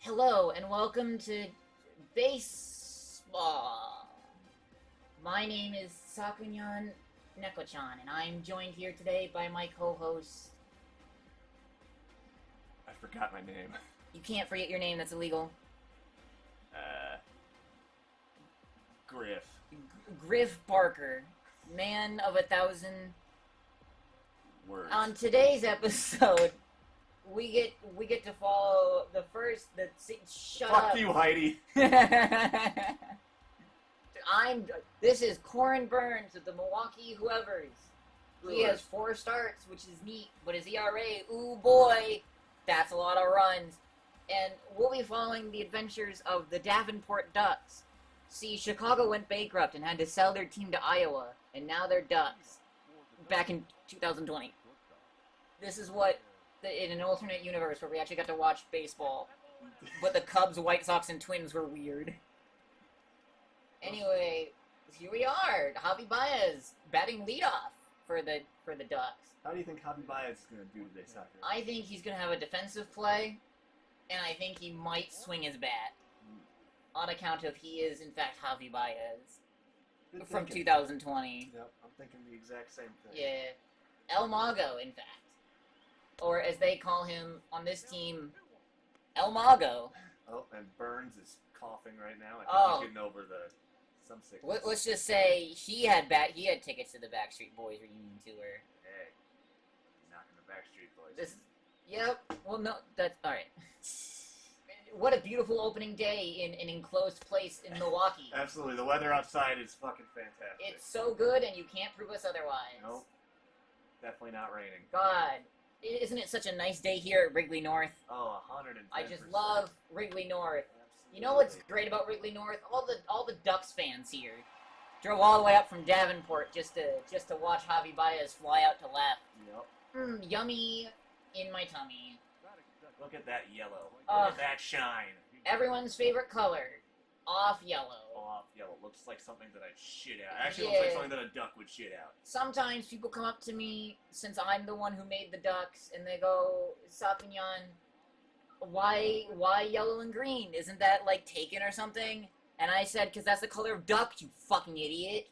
Hello and welcome to baseball. My name is Sakunyan and I'm joined here today by my co-host. I forgot my name. You can't forget your name, that's illegal. Griff. Griff Barker, man of 1,000 Words. On today's episode, we get to follow the first. Shut Fuck up. you, Heidi. This is Corin Burns of the Milwaukee Whoever's. He has 4 starts, which is neat, but his ERA, ooh boy, that's a lot of runs. And we'll be following the adventures of the Davenport Ducks. See, Chicago went bankrupt and had to sell their team to Iowa, and now they're Ducks. Back in 2020. This is what, in an alternate universe where we actually got to watch baseball, but the Cubs, White Sox, and Twins were weird. Anyway, here we are. Javi Baez batting leadoff for the Ducks. How do you think Javi Baez is going to do today, Soccer? I think he's going to have a defensive play, and I think he might swing his bat. On account of he is, in fact, Javi Baez. From 2020. Yep, I'm thinking the exact same thing. Yeah. El Mago, in fact. Or as they call him on this team, El Mago. Oh, and Burns is coughing right now. I think he's getting over some sickness. Let's just say he had tickets to the Backstreet Boys reunion tour. Hey, he's knocking the Backstreet Boys. Yep. Well, no, that's all right. What a beautiful opening day in an enclosed place in Milwaukee. Absolutely, the weather outside is fucking fantastic. It's so good, and you can't prove us otherwise. Nope, definitely not raining. God, isn't it such a nice day here at Wrigley North? Oh, 110%. I just love Wrigley North. Absolutely. You know what's great about Wrigley North? All the Ducks fans here drove all the way up from Davenport just to watch Javi Baez fly out to left. Yep. Yummy in my tummy. Look at that yellow. Look at that shine. Everyone's favorite color, off yellow. Off yellow. Looks like something that I'd shit out. Actually, looks like something that a duck would shit out. Sometimes people come up to me, since I'm the one who made the Ducks, and they go, Sakunyan, why yellow and green? Isn't that, like, taken or something? And I said, because that's the color of duck, you fucking idiot.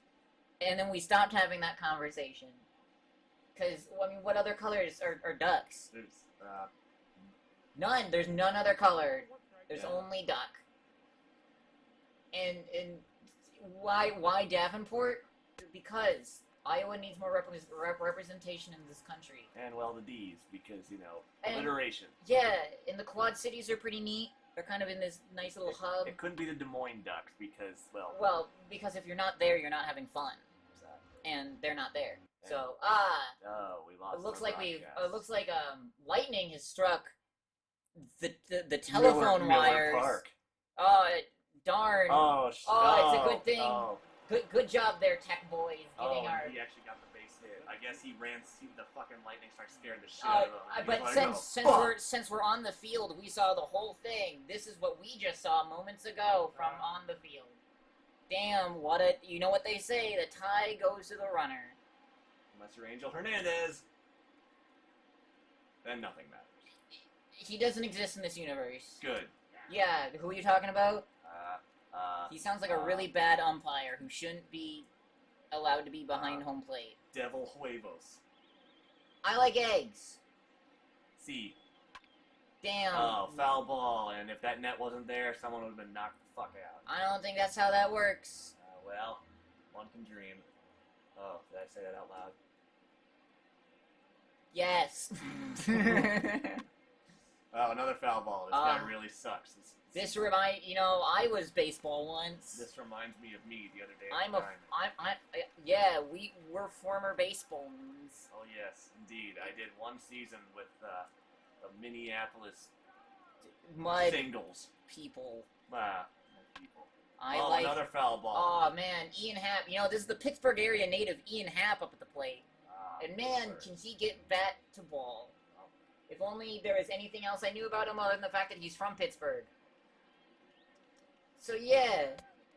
And then we stopped having that conversation. Because, I mean, what other colors are ducks? There's, None. There's none other color. There's only duck. And why Davenport? Because Iowa needs more representation in this country. And, well, the D's, because, alliteration. Yeah, and the Quad Cities are pretty neat. They're kind of in this nice little hub. It couldn't be the Des Moines Ducks, because, well... Well, because if you're not there, you're not having fun. Exactly. And they're not there. And, So, oh, we lost it looks our like broadcast. it looks like lightning has struck the telephone wires. Miller Park. Oh, darn. Oh, it's a good thing. Oh. Good job there, tech boys. Getting He actually got the base hit. I guess the fucking lightning started scaring the shit out of him. But since we're on the field, we saw the whole thing. This is what we just saw moments ago from on the field. Damn, you know what they say, the tie goes to the runner. Unless you're Angel Hernandez, then nothing matters. He doesn't exist in this universe. Good. Yeah, who are you talking about? He He sounds like a really bad umpire who shouldn't be allowed to be behind home plate. Devil Huevos. I like eggs. See. Damn. Oh, foul ball, and if that net wasn't there, someone would have been knocked the fuck out. I don't think that's how that works. Well, one can dream. Oh, did I say that out loud? Yes. Oh, another foul ball. This guy really sucks. I was baseball once. This reminds me of me the other day. We're former baseballmen. Oh yes, indeed. I did one season with the Minneapolis Mud Singles. people. People. Another foul ball. Oh man, Ian Happ. This is the Pittsburgh area native Ian Happ up at the plate. And man, can he get bat to ball. If only there was anything else I knew about him other than the fact that he's from Pittsburgh. So yeah.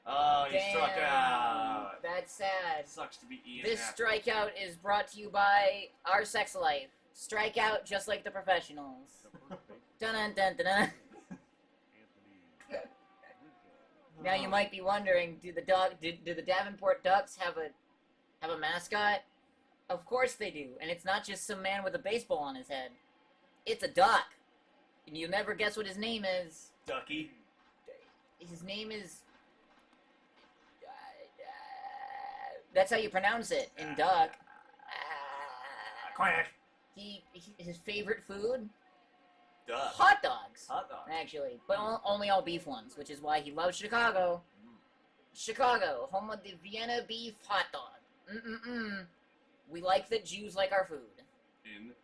Oh, he struck out. That's sad. Sucks to be Ian This Happ. strikeout is brought to you by Our Sex Life. Strike out just like the professionals. Dun dun dun dun. Now you might be wondering, do the Davenport Ducks have a mascot? Of course they do, and it's not just some man with a baseball on his head. It's a duck, and you'll never guess what his name is. Ducky. His name is. That's how you pronounce it in duck. Quack. His favorite food. Duck. Hot dogs. Hot dogs. Actually, but only all beef ones, which is why he loves Chicago. Chicago, home of the Vienna beef hot dog. We like that Jews like our food. Indeed.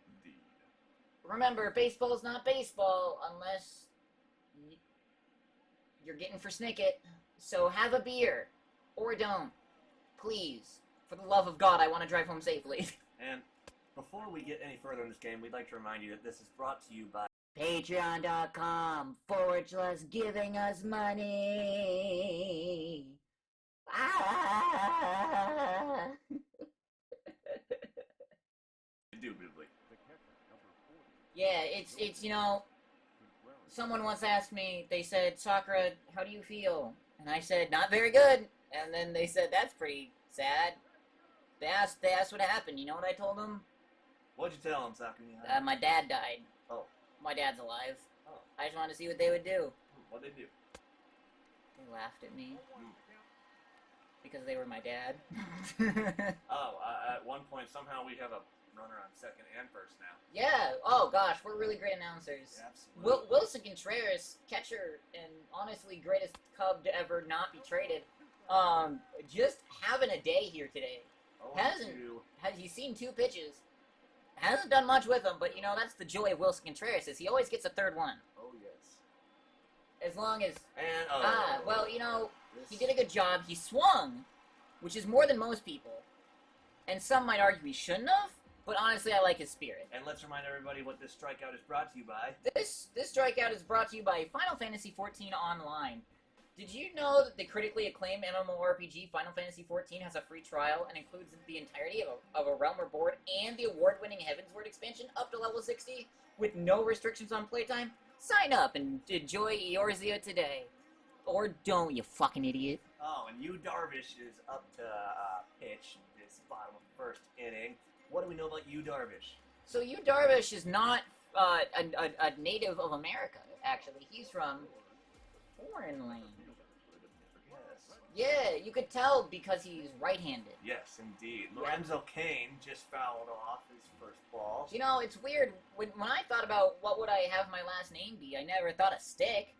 Remember, baseball's not baseball unless you're getting for Snicket. So have a beer. Or don't. Please. For the love of God, I want to drive home safely. And before we get any further in this game, we'd like to remind you that this is brought to you by Patreon.com/giving us money. Ah. Indubitably. Yeah, it's someone once asked me, they said, Sakura, how do you feel? And I said, not very good. And then they said, that's pretty sad. They asked what happened. You know what I told them? What'd you tell them, Sakunyan? My dad died. Oh. My dad's alive. Oh. I just wanted to see what they would do. What'd they do? They laughed at me. Because they were my dad. At one point, somehow we have a runner on second and first now. Yeah. Oh, gosh. We're really great announcers. Absolutely. Wilson Contreras, catcher, and honestly greatest Cub to ever not be traded. Just having a day here today. Has he seen 2 pitches? Hasn't done much with them, but that's the joy of Wilson Contreras, is he always gets a third one. Oh, yes. As long as... And, well, he did a good job. He swung, which is more than most people. And some might argue he shouldn't have, but honestly, I like his spirit. And let's remind everybody what this strikeout is brought to you by. This strikeout is brought to you by Final Fantasy XIV Online. Did you know that the critically acclaimed MMORPG Final Fantasy XIV has a free trial and includes the entirety of a Realm Reborn and the award-winning Heavensward expansion up to level 60 with no restrictions on playtime? Sign up and enjoy Eorzea today. Or don't, you fucking idiot. Oh, and Yu Darvish is up to pitch this bottom of the first inning. What do we know about Yu Darvish? So Yu Darvish is not a native of America, actually. He's from foreign land. Yeah, you could tell because he's right-handed. Yes, indeed. Lorenzo Cain just fouled off his first ball. It's weird. When I thought about what would I have my last name be, I never thought a Stick.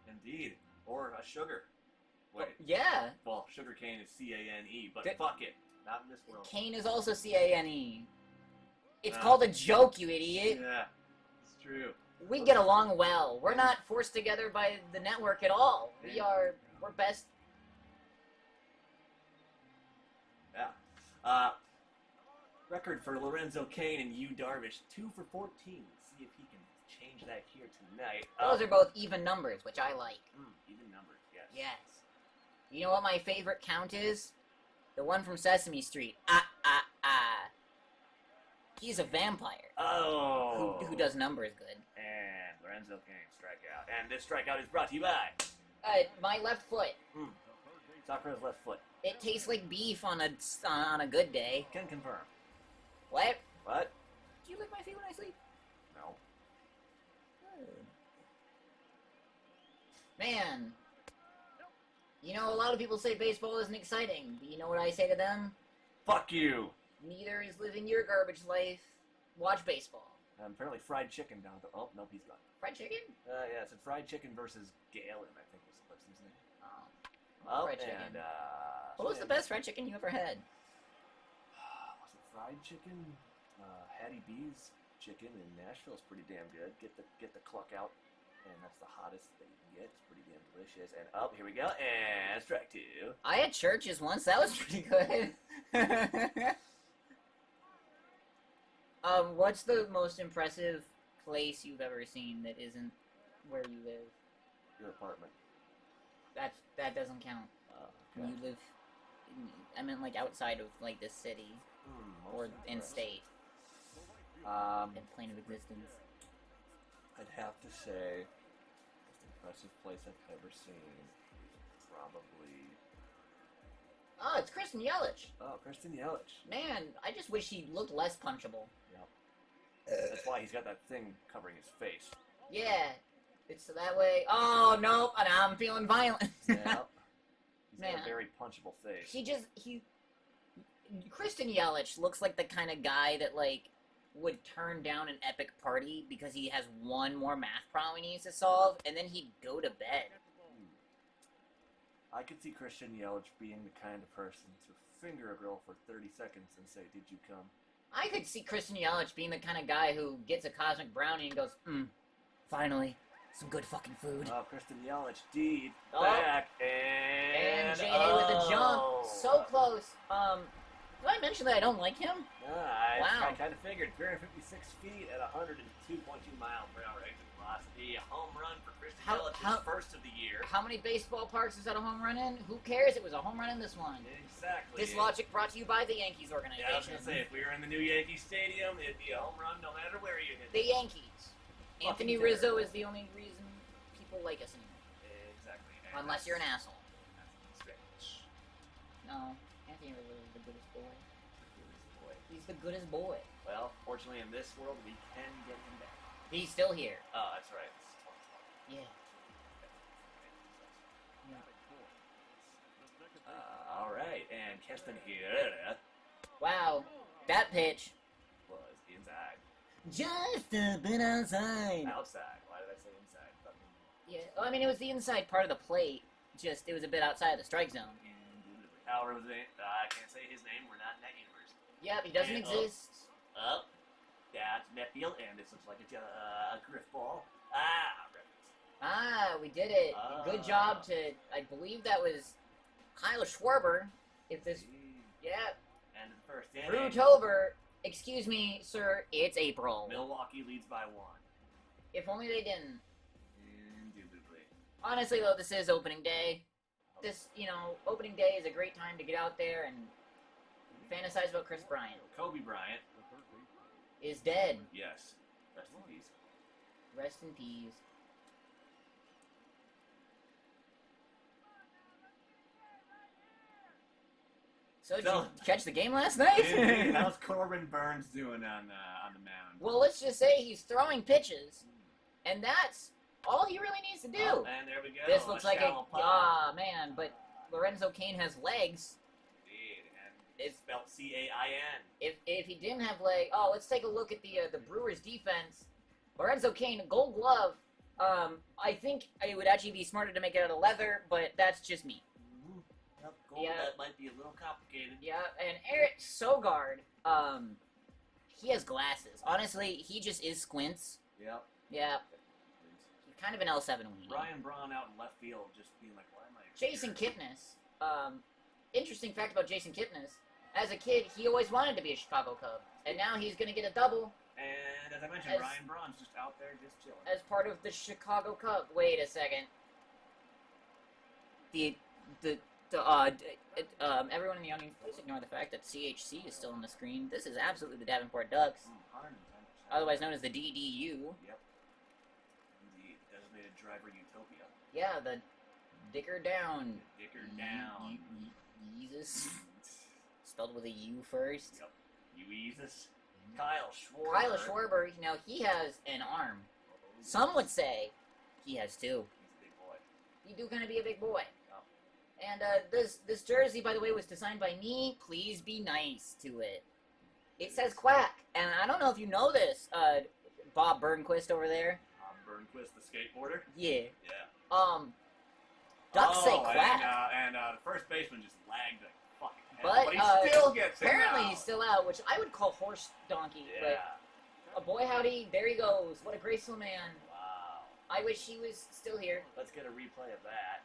Indeed. Or a Sugar. Wait. Yeah. Well, Sugar Cane is C-A-N-E, but fuck it. Not in this world. Cane is also C-A-N-E. It's called a joke, you idiot. Yeah, it's true. We get along well. We're not forced together by the network at all. We're best. Yeah. Record for Lorenzo Cain and Yu Darvish, 2 for 14. See if he can change that here tonight. Those are both even numbers, which I like. Even numbers, yes. Yes. You know what my favorite count is? The one from Sesame Street. He's a vampire. Oh. Who does numbers good. And Lorenzo Cain strikeout. And this strikeout is brought to you by... my left foot. Sakura's left foot. It tastes like beef on a good day. Can confirm. What? What? Do you lick my feet when I sleep? No. Man. A lot of people say baseball isn't exciting, but you know what I say to them? Fuck you! Neither is living your garbage life. Watch baseball. Apparently fried chicken down at the... Oh, nope, he's gone. Fried chicken? Yeah, it's fried chicken versus Galen, I think was the person's name. Oh, fried chicken. And, what was the best fried chicken you ever had? Was it fried chicken? Hattie B's chicken in Nashville is pretty damn good. Get the cluck out, and that's the hottest that you can get. It's pretty damn delicious. And here we go, and strike 2. I had churches once. That was pretty good. What's the most impressive place you've ever seen that isn't where you live? Your apartment. That doesn't count. Okay. You live. I meant like outside of like this city or in state. In plane of existence. I'd have to say, most impressive place I've ever seen is probably... Oh, it's Kristen Yelich. Oh, Kristen Yelich. Man, I just wish he looked less punchable. Yep. That's why he's got that thing covering his face. Yeah. It's that way. Oh, no, and I'm feeling violent. Yep. He's Man. got a very punchable face. Kristen Yelich looks like the kind of guy that, like, would turn down an epic party because he has one more math problem he needs to solve, and then he'd go to bed. I could see Christian Yelich being the kind of person to finger a girl for 30 seconds and say, "Did you come?" I could see Kristen Yelich being the kind of guy who gets a cosmic brownie and goes, finally, some good fucking food. Oh, Kristen Yelich, deed, Oh. back, and JA with a jump. So close. Did I mention that I don't like him? Wow. I kind of figured 356 feet at 102.2 mile per hour exit velocity. A home run for Kristen Yelich's first of the year. How many baseball parks is that a home run in? Who cares? It was a home run in this one. Exactly. This logic brought to you by the Yankees organization. Yeah, I was going to say, if we were in the new Yankee Stadium, it'd be a home run no matter where you hit it. The Yankees. Anthony Rizzo is the only reason people like us anymore. Exactly. Unless you're an asshole. That's Spanish. No, Anthony Rizzo is the goodest boy. He's the goodest boy. Well, fortunately in this world, we can get him back. He's still here. Oh, that's right. Yeah. All right, and Keston here Wow, that pitch. was inside. Just a bit outside. Outside. Why did I say inside? Fucking Yeah, well, I mean, it was the inside part of the plate. Just, it was a bit outside of the strike zone. However, I can't say his name. We're not in that universe. Yep, he doesn't And exist. Up. That's left field, and this looks like a griff ball. Ah, reference. Ah, we did it. Good job to, I believe that was Kyle Schwarber. If this, yeah. And the first inning. Brewtober. Excuse me, sir, it's April. Milwaukee leads by 1. If only they didn't. Indubitably. Honestly, though, this is opening day. This, opening day is a great time to get out there and fantasize about Chris Bryant. Kobe Bryant. Is dead. Yes. Rest in peace. Rest in peace. So, did you catch the game last night? How's Corbin Burns doing on the mound? Well, let's just say he's throwing pitches, and that's all he really needs to do. Oh, and there we go. This looks like shallow pop. man, but Lorenzo Cain has legs. Indeed, and it's spelled C-A-I-N. If he didn't have legs, let's take a look at the Brewers' defense. Lorenzo Cain, Gold Glove. I think it would actually be smarter to make it out of leather, but that's just me. Yep, gold, that might be a little complicated. Yeah, and Eric Sogard, he has glasses. Honestly, he just is squints. Yep. Yeah. He's kind of an L7 weenie. Brian Braun out in left field just being like, why am I Jason Kipnis. Interesting fact about Jason Kipnis. As a kid, he always wanted to be a Chicago Cub. And now he's going to get a double. And as I mentioned, Brian Braun's just out there just chilling. As part of the Chicago Cub. Wait a second. Everyone in the audience, please ignore the fact that CHC is still on the screen. This is absolutely the Davenport Ducks. 110%. Otherwise known as the DDU. Yep. Indeed. Designated driver utopia. Yeah, the Dicker Down. Dicker Down. Jesus. Spelled with a U first. Yep. Jesus. Kyle Schwarber. Kyle Schwarber, now he has an arm. Some would say he has 2. He's a big boy. You do kind of be a big boy. And this jersey, by the way, was designed by me. Please be nice to it. It says Quack, and I don't know if you know this, Bob Burnquist over there. Bob Burnquist, the skateboarder? Yeah. Yeah. Ducks say Quack. And the first baseman just lagged like fucking But he still gets it apparently out. he's still out, which I would call horse donkey. Yeah. But boy howdy, there he goes. What a graceful man. Wow. I wish he was still here. Let's get a replay of that.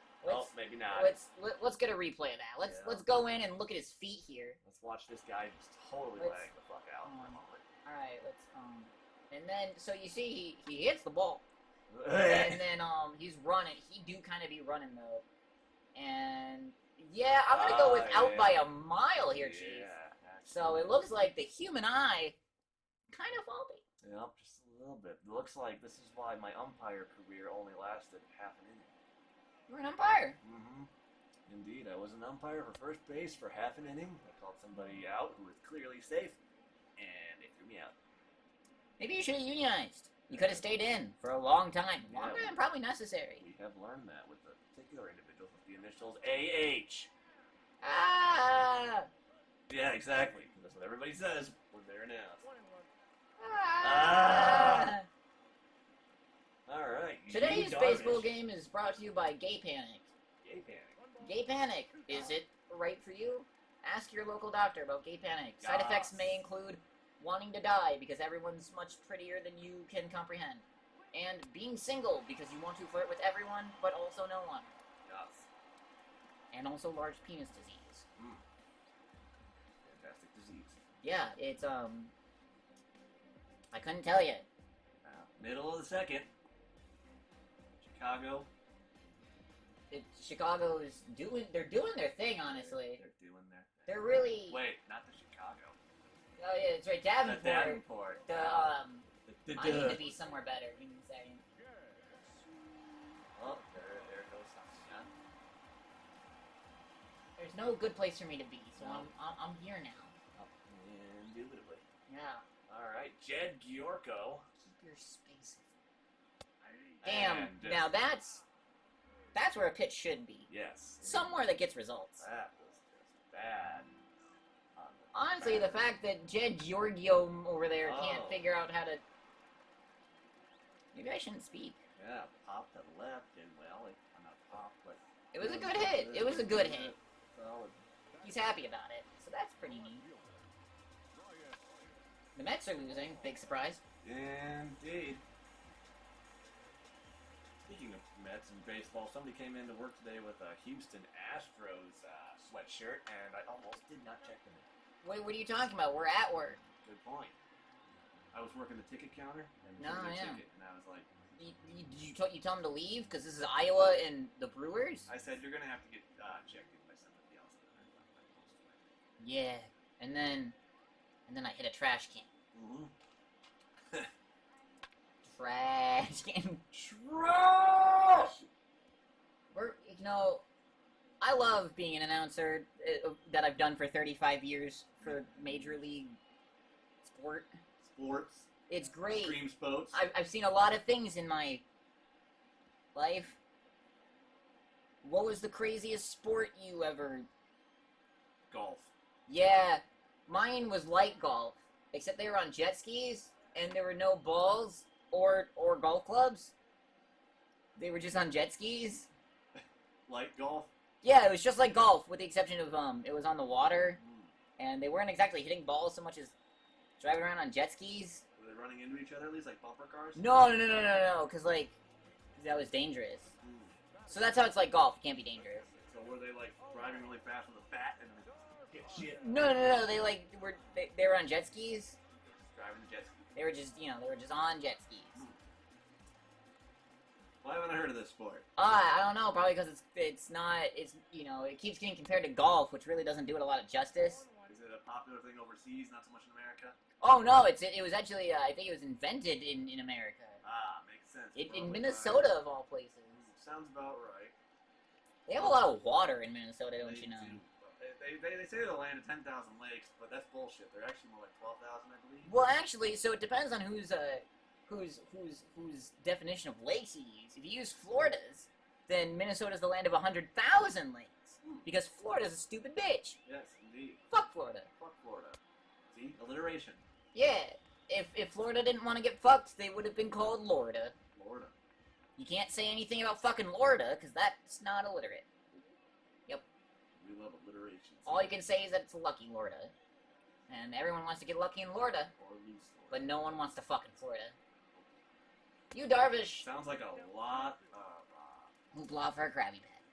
Maybe not. Let's get a replay of that. Let's go in and look at his feet here. Let's watch this guy just totally laying the fuck out. All right, let's and then so you see he hits the ball, and then he's running. He do kind of be running though, and yeah, I'm gonna go with out by a mile here, Chief. Yeah. So it looks like the human eye kind of faulty. Yep, just a A little bit. Looks like this is why my umpire career only lasted half an inning. You were an umpire. Mm-hmm. Indeed, I was an umpire for first base for half an inning. I called somebody out who was clearly safe, and they threw me out. Maybe you should have unionized. You could have stayed in for a long time. Longer Yeah, than probably necessary. We have learned that with a particular individual with the initials AH. Ah! Yeah, exactly. That's what everybody says when they're announced. Ah! All right. Today's baseball game is brought to you by Gay Panic. Gay Panic. Gay Panic. Is it right for you? Ask your local doctor about Gay Panic. Side effects may include wanting to die because everyone's much prettier than you can comprehend. And being single because you want to flirt with everyone but also no one. Yes. And also large penis disease. Fantastic disease. Yeah, it's, I couldn't tell you. Middle of the second. Chicago. Chicago is they're doing their thing, honestly. They're doing their thing. They're really... Wait, not the Chicago. Oh yeah, that's right, Davenport. The Davenport. I need to be somewhere better, give me a second. Oh, there goes Sakunyan. There's no good place for me to be, so No. I'm here now. Oh, indubitably. Yeah. Alright, Jed Giorco. Keep your space. Damn, now that's where a pitch should be. Yes. Somewhere that gets results. That was just bad. Honestly, the fact that Jed Giorgio over there can't figure out how to... Maybe I shouldn't speak. Yeah, pop to the left, and well, not pop, but... It was a good hit. It was a good hit. Solid. He's happy about it, so that's pretty neat. The Mets are losing. Big surprise. Indeed. Speaking of Mets and baseball, somebody came in to work today with a Houston Astros sweatshirt, and I almost did not check them in. Wait, what are you talking about? We're at work. Good point. I was working the ticket counter, and No, took a yeah. ticket, and I was like... You tell him to leave? Because this is Iowa and the Brewers? I said, you're going to have to get checked in by somebody else. Yeah, and then I hit a trash can. Mm-hmm. Trash can. Trash! I love being an announcer that I've done for 35 years for Major League Sports. It's great. Extreme sports. I've seen a lot of things in my life. What was the craziest sport you ever... Golf. Yeah, mine was light golf. Except they were on jet skis, and there were no balls or golf clubs. They were just on jet skis. Light golf? Yeah, it was just like golf, with the exception of, it was on the water, and they weren't exactly hitting balls so much as driving around on jet skis. Were they running into each other at least, like bumper cars? No, because, like, that was dangerous. So that's how it's like golf, it can't be dangerous. So were they, like, driving really fast with a bat and hit shit? No, they, like, they were on jet skis. Driving the jet ski. They were just, they were just on jet skis. Why haven't I heard of this sport? I don't know, probably because it keeps getting compared to golf, which really doesn't do it a lot of justice. Is it a popular thing overseas, not so much in America? Oh, no, it was actually, I think it was invented in America. Ah, makes sense. In Minnesota, of all places. Sounds about right. They have a lot of water in Minnesota, don't you know? They say they're a land of 10,000 lakes, but that's bullshit. They're actually more like 12,000, I believe. Well, actually, so it depends on whose definition of lakes you use. If you use Florida's, then Minnesota's the land of 100,000 lakes. Because Florida's a stupid bitch. Yes, indeed. Fuck Florida. Fuck Florida. See? Alliteration. Yeah. If Florida didn't want to get fucked, they would have been called Lorda. Florida. You can't say anything about fucking Lorda, because that's not illiterate. Yep. We love alliteration. All you can say is that it's lucky Lorda. And everyone wants to get lucky in Lorda. Or loose Florida. But no one wants to fuck in Florida. You Darvish. Sounds like a lot of... Hoopla for a Krabby Patty.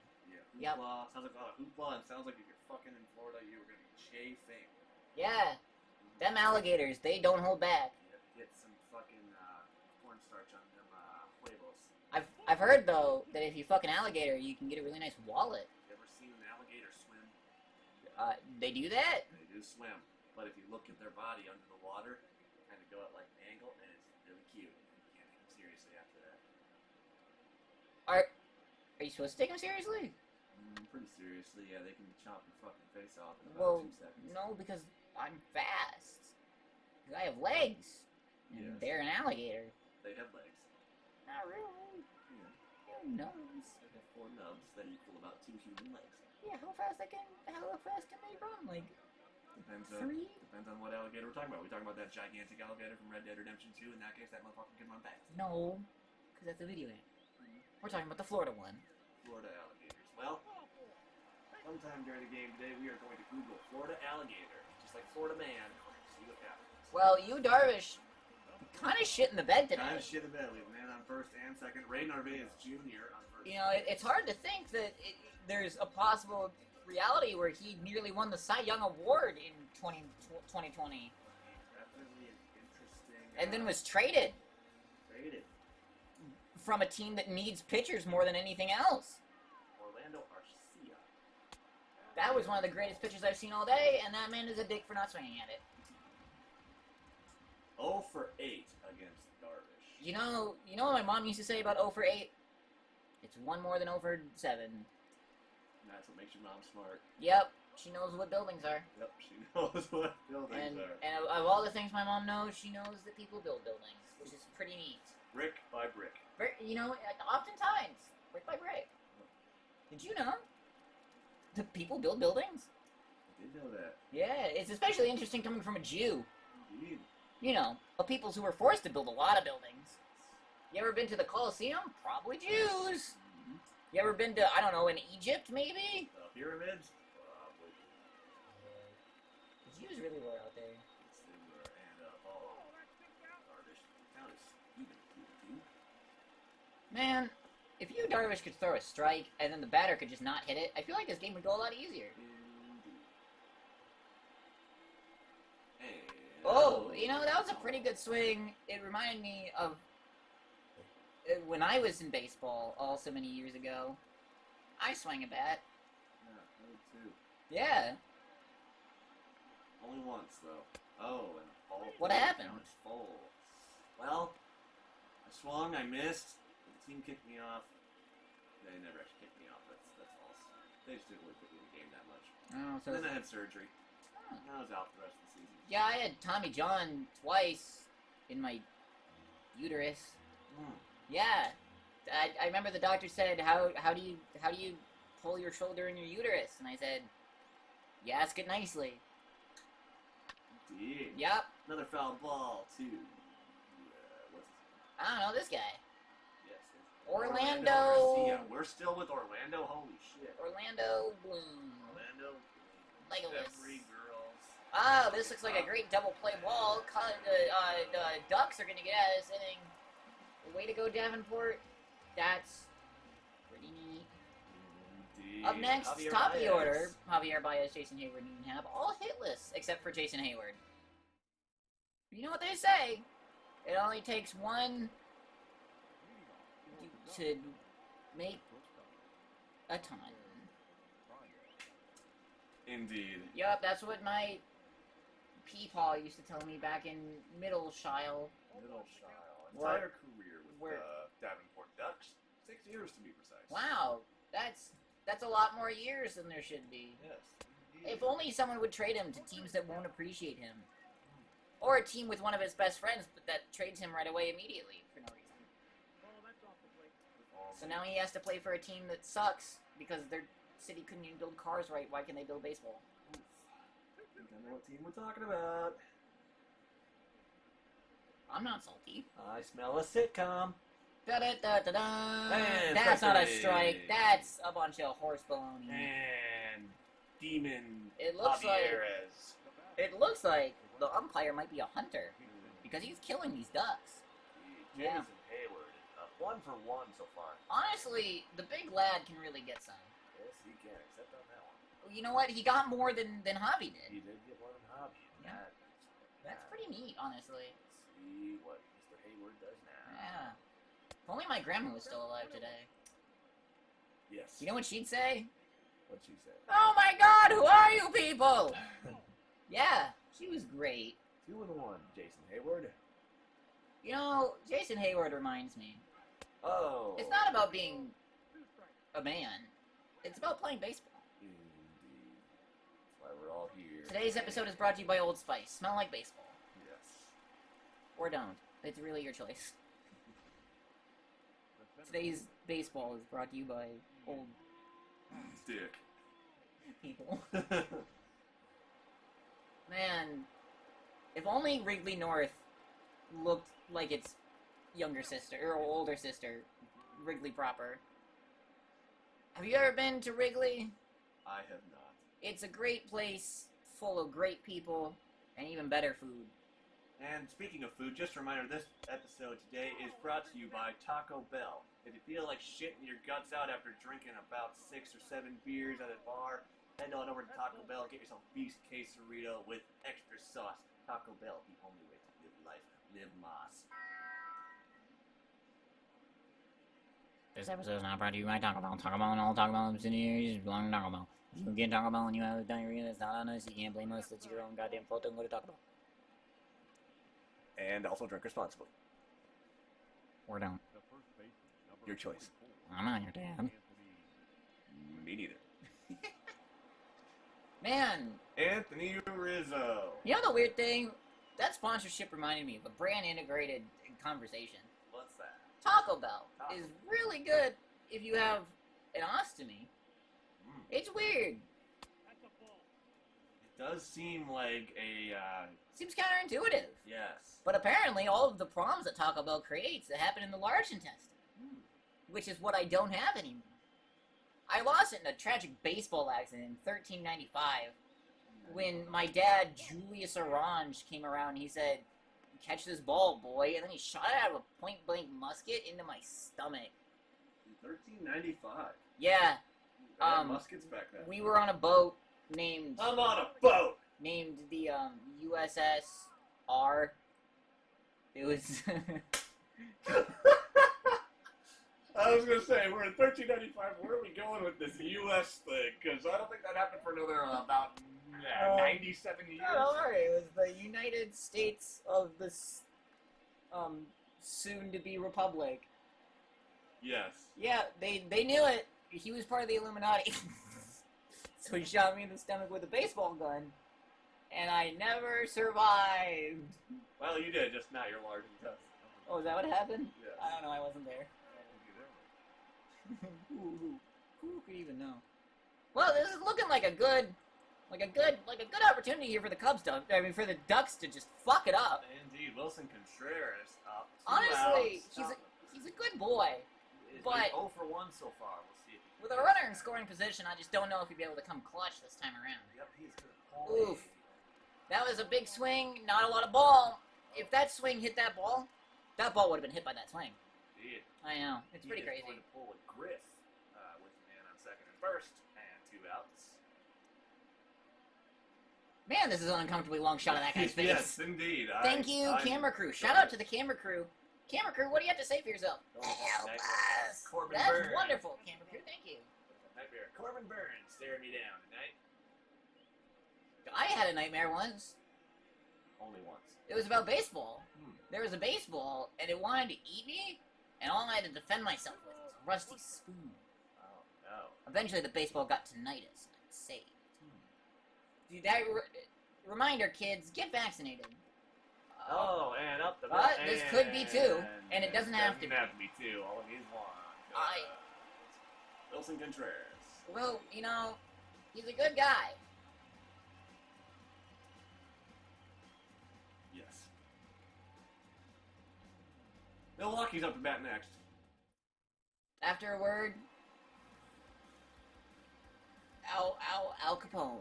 Yeah, hoopla. Yep. Sounds like a lot of hoopla, and sounds like if you're fucking in Florida, you're going to be chafing. Yeah. Them alligators, they don't hold back. You have to get some fucking cornstarch on them huevos. I've heard, though, that if you fuck an alligator, you can get a really nice wallet. You ever seen an alligator swim? They do that? They do swim. But if you look at their body under the water, kind of go at like an angle, and it's really cute. Are you supposed to take him seriously? Pretty seriously, yeah, they can chop your fucking face off in Well, about 2 seconds. no, because I'm fast. Because I have legs. And Yes. they're an alligator. They have legs. Not really. Yeah. Who knows? They have 4 nubs that equal about 2 human legs. Yeah, how fast can they run? Like Depends, 3? depends on what alligator we're talking about. We're talking about that gigantic alligator from Red Dead Redemption 2. In that case, that motherfucker can run fast. No, because that's a video game. We're talking about the Florida one. Florida alligators. Well, sometime during the game today, we are going to Google Florida alligator, just like Florida man. See what happens. Well, you Darvish, kind of shit in the bed today. Kind of shit in bed. We have a man on first and second. Ray Narvaez Jr. on first. You know, it's hard to think that there's a possible reality where he nearly won the Cy Young Award in 2020. Definitely an interesting. And then was traded traded. from a team that needs pitchers more than anything else. Orlando Arcia. That was one of the greatest pitchers I've seen all day, and that man is a dick for not swinging at it. 0 for 8 against Darvish. You know what my mom used to say about 0 for 8? It's one more than 0 for 7. And that's what makes your mom smart. Yep, she knows what buildings are. Yep, she knows what buildings And are. of all the things my mom knows, she knows that people build buildings, which is pretty neat. Brick by brick. You know, oftentimes, brick by brick. Did you know that people build buildings? I did know that. Yeah, it's especially interesting coming from a Jew. Indeed. You know, a peoples who were forced to build a lot of buildings. You ever been to the Colosseum? Probably Jews. You ever been to, I don't know, in Egypt, maybe? The pyramids? Probably. The Jews really were out there. Yes, they were. And, Darvish. Count is even 2-2. Man, if you, Darvish, could throw a strike and then the batter could just not hit it, I feel like this game would go a lot easier. Indeed. And... Oh, you know, that was a pretty good swing. It reminded me of when I was in baseball all so many years ago. I swung a bat. Yeah, me too. Yeah. Only once, though. Oh, and all What happened? Count is full. Well, I swung, I missed. The team kicked me off. They never actually kicked me off. That's false. They just didn't really put me in the game that much. Oh, so And then I had surgery. Oh. And I was out for the rest of the season. Yeah, I had Tommy John twice in my uterus. Yeah, I remember the doctor said, how do you pull your shoulder in your uterus? And I said, you ask it nicely. Indeed. Yep. Another foul ball, too. What's his name? I don't know this guy. Yes. it's Orlando. Garcia. We're still with Orlando. Holy shit. Orlando Bloom. Orlando. Legolas. Every girl's. Ah, this looks like a great double play ball. The Ducks are going to get out of this inning. Way to go, Davenport. That's pretty neat. Indeed. Up next, Javier top of the Baez. order, Javier Baez, Jason Hayward, Newton Hab, all hitless except for Jason Hayward. You know what they say? It only takes one to make a ton. Indeed. Yup, that's what my peepaw used to tell me back in middle Shile. Entire career with Where- Davenport Ducks. 6 years to be precise. Wow, that's a lot more years than there should be. Yes. If only someone would trade him to teams that won't appreciate him. Or a team with one of his best friends, but that trades him right away immediately for no reason. So now he has to play for a team that sucks because their city couldn't even build cars right. Why can they build baseball? I think I know what team we're talking about. I'm not salty. I smell a sitcom. Da-da-da-da-da. And That's not a referee. strike. That's a bunch of horse baloney. And Demon It looks like- Javierez. It looks like the umpire might be a hunter because he's killing these ducks. Yeah. Jameson Hayward is up 1 for 1 so far. Honestly, the big lad can really get some. Yes, he can, except on that one. You know what? He got more than Javi did. He did get one in Hobby. Yeah. That's pretty neat, honestly. See what Mr. Hayward does now. Yeah. If only my grandma was still alive today. Yes. You know what she'd say? What'd she say? Oh my God, who are you people? Yeah, she was great. 2-1, Jason Hayward. You know, Jason Hayward reminds me. Oh. It's not about being a man. It's about playing baseball. Indeed. That's why we're all here. Today's episode is brought to you by Old Spice. Smell like baseball. Yes. Or don't. It's really your choice. Today's baseball is brought to you by old Dick. people. Man, if only Wrigley North looked like its younger sister, or older sister, Wrigley proper. Have you ever been to Wrigley? I have not. It's a great place, full of great people, and even better food. And speaking of food, just a reminder, this episode today is brought to you by Taco Bell. If you feel like shitting your guts out after drinking about 6 or 7 beers at a bar, head on over to Taco Bell, get yourself beast quesarito with extra sauce. Taco Bell, the only way to live life. Live Moss. This episode is not brought to you by Taco Bell. Taco Bell and all Taco Bell subsidiaries belong to Taco Bell. If you get Taco Bell and you have diarrhea, that's not on us. You can't blame us. That's your own goddamn fault. Don't go to Taco Bell. And also drink responsibly. Or don't. Your choice. I'm not your dad. Me neither. Man, Anthony Rizzo. you know the weird thing? That sponsorship reminded me of a brand integrated conversation. What's that? Taco Bell is really good if you have an ostomy. It's weird. It does seem like a, Seems counterintuitive. yes. But apparently all of the problems that Taco Bell creates that happen in the large intestine. Which is what I don't have anymore. I lost it in a tragic baseball accident in 1395 when my dad, Julius Orange, came around and he said, "Catch this ball, boy," and then he shot it out of a point-blank musket into my stomach. 1395. Yeah, They had muskets back then. we were on a boat named... I'm on a boat! Named the, USS R. It was... I was gonna say, we're in 1395. Where are we going with this U.S. thing? Because I don't think that happened for another about 97 years. No, don't worry. It was the United States of this, soon-to-be republic. Yes. Yeah, they knew it. He was part of the Illuminati. So he shot me in the stomach with a baseball gun, and I never survived. Well, you did, just not your large intestine. Oh, is that what happened? Yes. I don't know. I wasn't there. Who could even know? Well, this is looking like a good opportunity here for the Cubs to, for the Ducks to just fuck it up. Indeed, Wilson Contreras up. Honestly, he's a good boy, but 0 for 1 so far. We'll see if he with a runner in scoring position, I just don't know if he'd be able to come clutch this time around. Yep, he's good. Oof. That was a big swing, not a lot of ball. If that swing hit that ball would have been hit by that swing. Indeed. I know. It's pretty He is crazy. going to pull a Griff with a man on second and first, and 2 outs. Man, this is an uncomfortably long shot of that guy's face. Yes, indeed. Thank you, camera crew. Shout out to the camera crew. Camera crew, what do you have to say for yourself? Help us. Corbin That's Burns. wonderful, camera crew. Thank you. Nightmare. Corbin Burns staring me down tonight. I had a nightmare once. Only once. It was about baseball. There was a baseball, and it wanted to eat me, and all I had to defend myself with was a rusty spoon. Oh, no. Eventually, the baseball got tinnitus, and I was saved. Dude, that reminder, kids, get vaccinated. Oh, and up the But this could be 2, and it doesn't have to be. Doesn't have to be 2. All it needs 1. Wilson Contreras. Well, you know, he's a good guy. Yes. Milwaukee's up to bat next. After a word, Al Capone.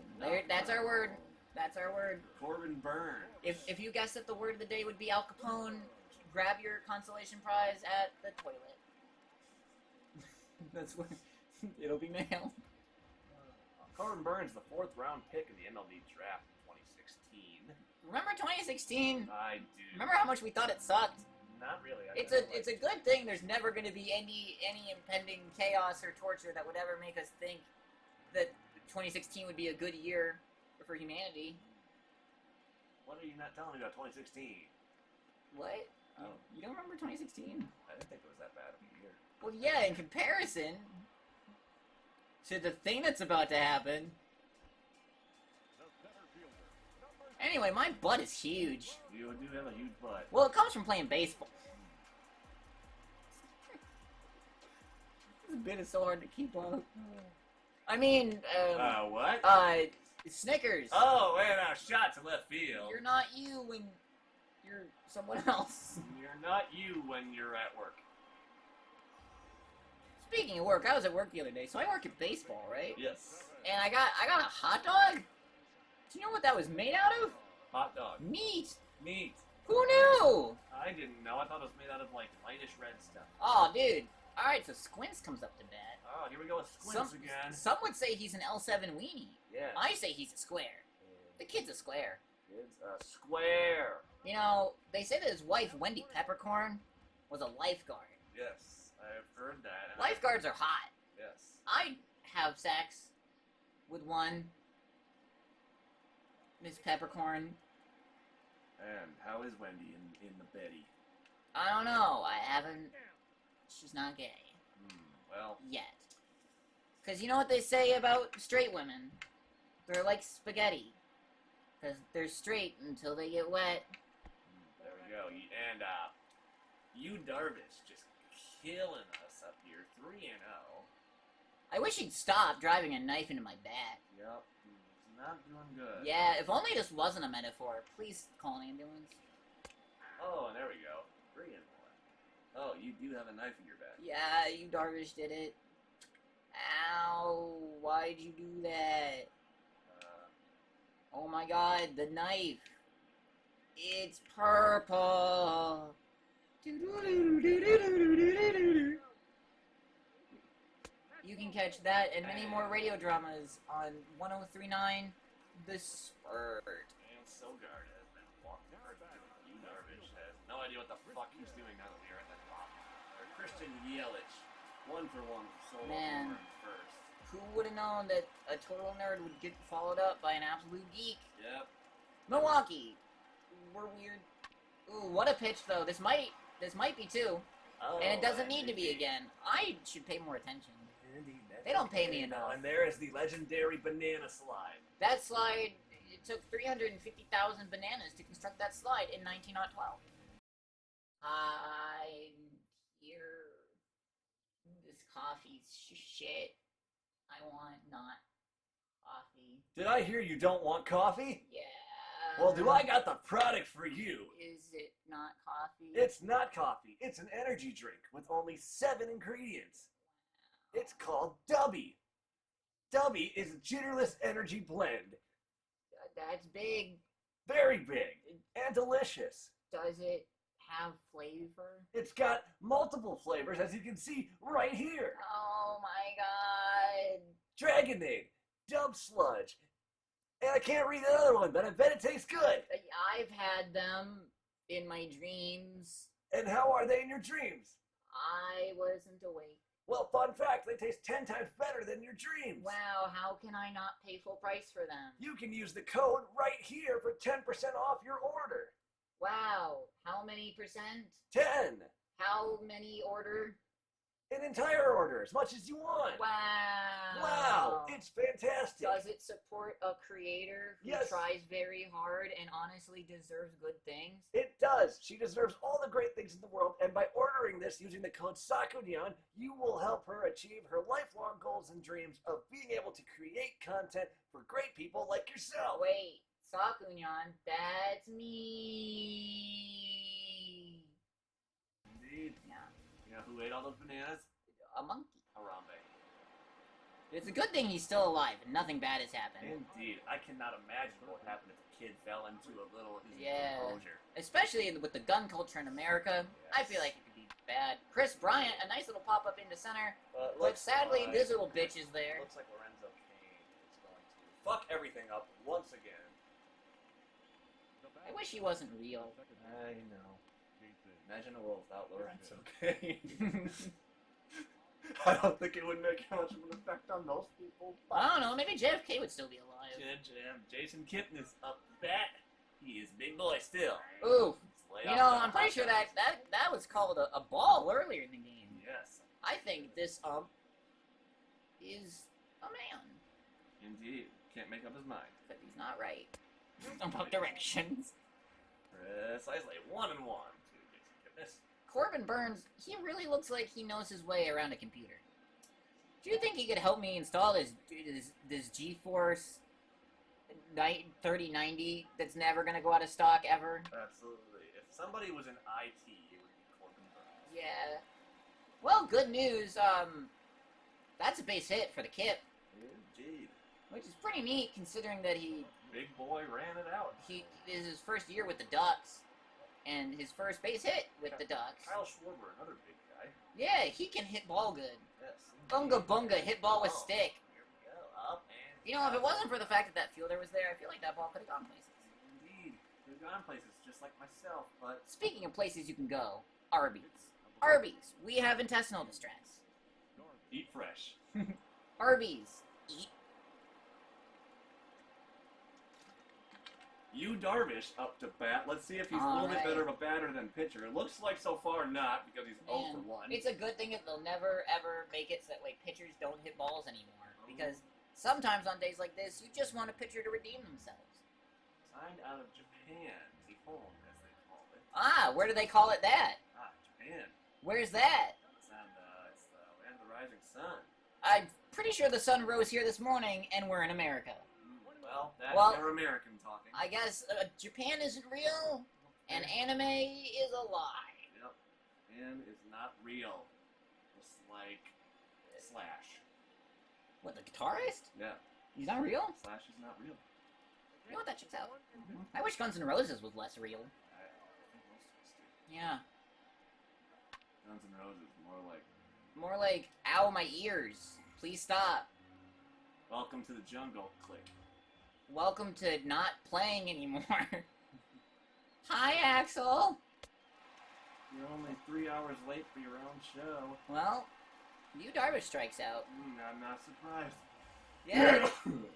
That's our word. That's our word. Corbin Burns. If you guessed that the word of the day would be Al Capone, grab your consolation prize at the toilet. That's where it'll be mailed. Corbin Burns, the 4th round pick in the MLB draft in 2016. Remember 2016? I do. Remember how much we thought it sucked? Not really. It's a good thing. There's never going to be any impending chaos or torture that would ever make us think that 2016 would be a good year for humanity. What are you not telling me about 2016? What? Oh. You don't remember 2016? I didn't think it was that bad of a year. Well, yeah, in comparison to the thing that's about to happen. Anyway, my butt is huge. You do have a huge butt. Well, it comes from playing baseball. This bit is so hard to keep up. I mean, what? Snickers. Oh, and a shot to left field. You're not you when you're someone else. You're not you when you're at work. Speaking of work, I was at work the other day, so I work at baseball, right? Yes. And I got a hot dog. Do you know what that was made out of? Hot dog. Meat. Meat. Who knew? I didn't know. I thought it was made out of, like, whitish red stuff. Oh, dude. Alright, so Squints comes up to bat. Oh, here we go with Squints again. Some would say he's an L7 weenie. Yeah. I say he's a square. The kid's a square. Kid's a square. You know, they say that his wife, Wendy Peppercorn, was a lifeguard. Yes, I've heard that. Lifeguards are hot. Yes. I'd have sex with one. Miss Peppercorn. And how is Wendy in the Betty? I don't know. I haven't... She's not gay. Well... Yet. Because you know what they say about straight women? They're like spaghetti. Because they're straight until they get wet. There we go. And, you Darvish just killing us up here. 3-0. I wish he'd stop driving a knife into my back. Yep. He's not doing good. Yeah, if only this wasn't a metaphor. Please call an ambulance. Oh, and there we go. 3-1. Oh, you do have a knife in your back. Yeah, you Darvish did it. Ow, why'd you do that? Oh my god, the knife. It's purple. You can catch that and many more radio dramas on 103.9 The Spurt. And Sogard has been walked hard. You Darvish has no idea what the fuck he's doing now that we are at that top. Or Christian Yelich. 1 for 1 solo Man. homer first. Who would have known that a total nerd would get followed up by an absolute geek? Yep. Milwaukee. We're weird. Ooh, what a pitch though. This might be two. Oh, And it doesn't need to be again. I should pay more attention. Indeed, They don't pay me enough. And there is the legendary banana slide. That slide, it took 350,000 bananas to construct that slide in 1912. I'm here. This coffee's shit. I want not coffee. Did I hear you don't want coffee? Yeah. Well, do I got the product for you? Is it not coffee? It's not coffee. It's an energy drink with only 7 ingredients. It's called Dubby. Dubby is a jitterless energy blend. That's big. Very big and delicious. Does it have flavor? It's got multiple flavors, as you can see right here. Oh my god. Dragonade, Dub Sludge, and I can't read the other one, but I bet it tastes good. I've had them in my dreams. And how are they in your dreams? I wasn't awake. Well, fun fact, they taste 10 times better than your dreams. Wow, how can I not pay full price for them? You can use the code right here for 10% off your order. Wow, how many percent? 10. How many order? An entire order, as much as you want. Wow. Wow, it's fantastic. Does it support a creator who Yes. tries very hard and honestly deserves good things? It does. She deserves all the great things in the world, and by ordering this using the code Sakunyan, you will help her achieve her lifelong goals and dreams of being able to create content for great people like yourself. Wait, Sakunyan, that's me. Indeed. Yeah, You know who ate all those bananas? a monkey. Harambe. It's a good thing he's still alive and nothing bad has happened. Indeed. I cannot imagine what would happen if a kid fell into a little Yeah. enclosure. Especially with the gun culture in America, I feel like it could be bad. Chris Bryant, a nice little pop-up into center, but sadly like- this little bitch is there. Looks like Lorenzo Kane is going to fuck everything up once again. I wish he wasn't real. I know. Imagine a world without Lorenzo Kane. I don't think it would make much of an effect on most people. I don't know, maybe JFK would still be alive. Jason Kitten is up bat. He is big boy still. Ooh, Let's lay you off know, the I'm pretty hot sure dogs. that was called a ball earlier in the game. Yes. I think this is a man. Indeed. Can't make up his mind. But he's not right about directions. Precisely. 1 and 1 to basic fitness. Corbin Burns, he really looks like he knows his way around a computer. Do you think he could help me install this GeForce 3090 that's never going to go out of stock ever? Absolutely. If somebody was in IT, it would be Corbin Burns. Yeah. Well, good news. That's a base hit for the Kip. Indeed. Which is pretty neat considering that Big boy ran it out. this is his first year with the Ducks. And his first base hit with the Ducks. Kyle Schwarber, another big guy. Yeah, he can hit ball good. Yes. Bunga bunga, hit ball with stick. Here we go. Up and You know, if it wasn't for the fact that that fielder was there, I feel like that ball could have gone places. Indeed. They've gone places just like myself, but... Speaking of places you can go, Arby's. Arby's, we have intestinal distress. Eat fresh. Arby's, eat. Yu Darvish up to bat. Let's see if he's a little bit better of a batter than pitcher. It looks like so far not, because he's 0 for 1. It's a good thing that they'll never, ever make it so that way pitchers don't hit balls anymore. Because sometimes on days like this, you just want a pitcher to redeem themselves. Signed out of Japan. Nihon, as they call it. Ah, where do they call it that? Japan. Where's that? It's the land of the rising sun. I'm pretty sure the sun rose here this morning, and we're in America. Well, that's their American talking. I guess Japan isn't real, and anime is a lie. Yep. Man is not real. Just like Slash. What, the guitarist? Yeah. He's not real? Slash is not real. You know what, that checks out. I wish Guns N' Roses was less real. I think most of us do. Yeah. Guns N' Roses, More like, ow, my ears. Please stop. Welcome to the jungle, click. Welcome to not playing anymore. Hi, Axel. You're only 3 hours late for your own show. Well, Yu Darvish strikes out. I'm not surprised. Yeah.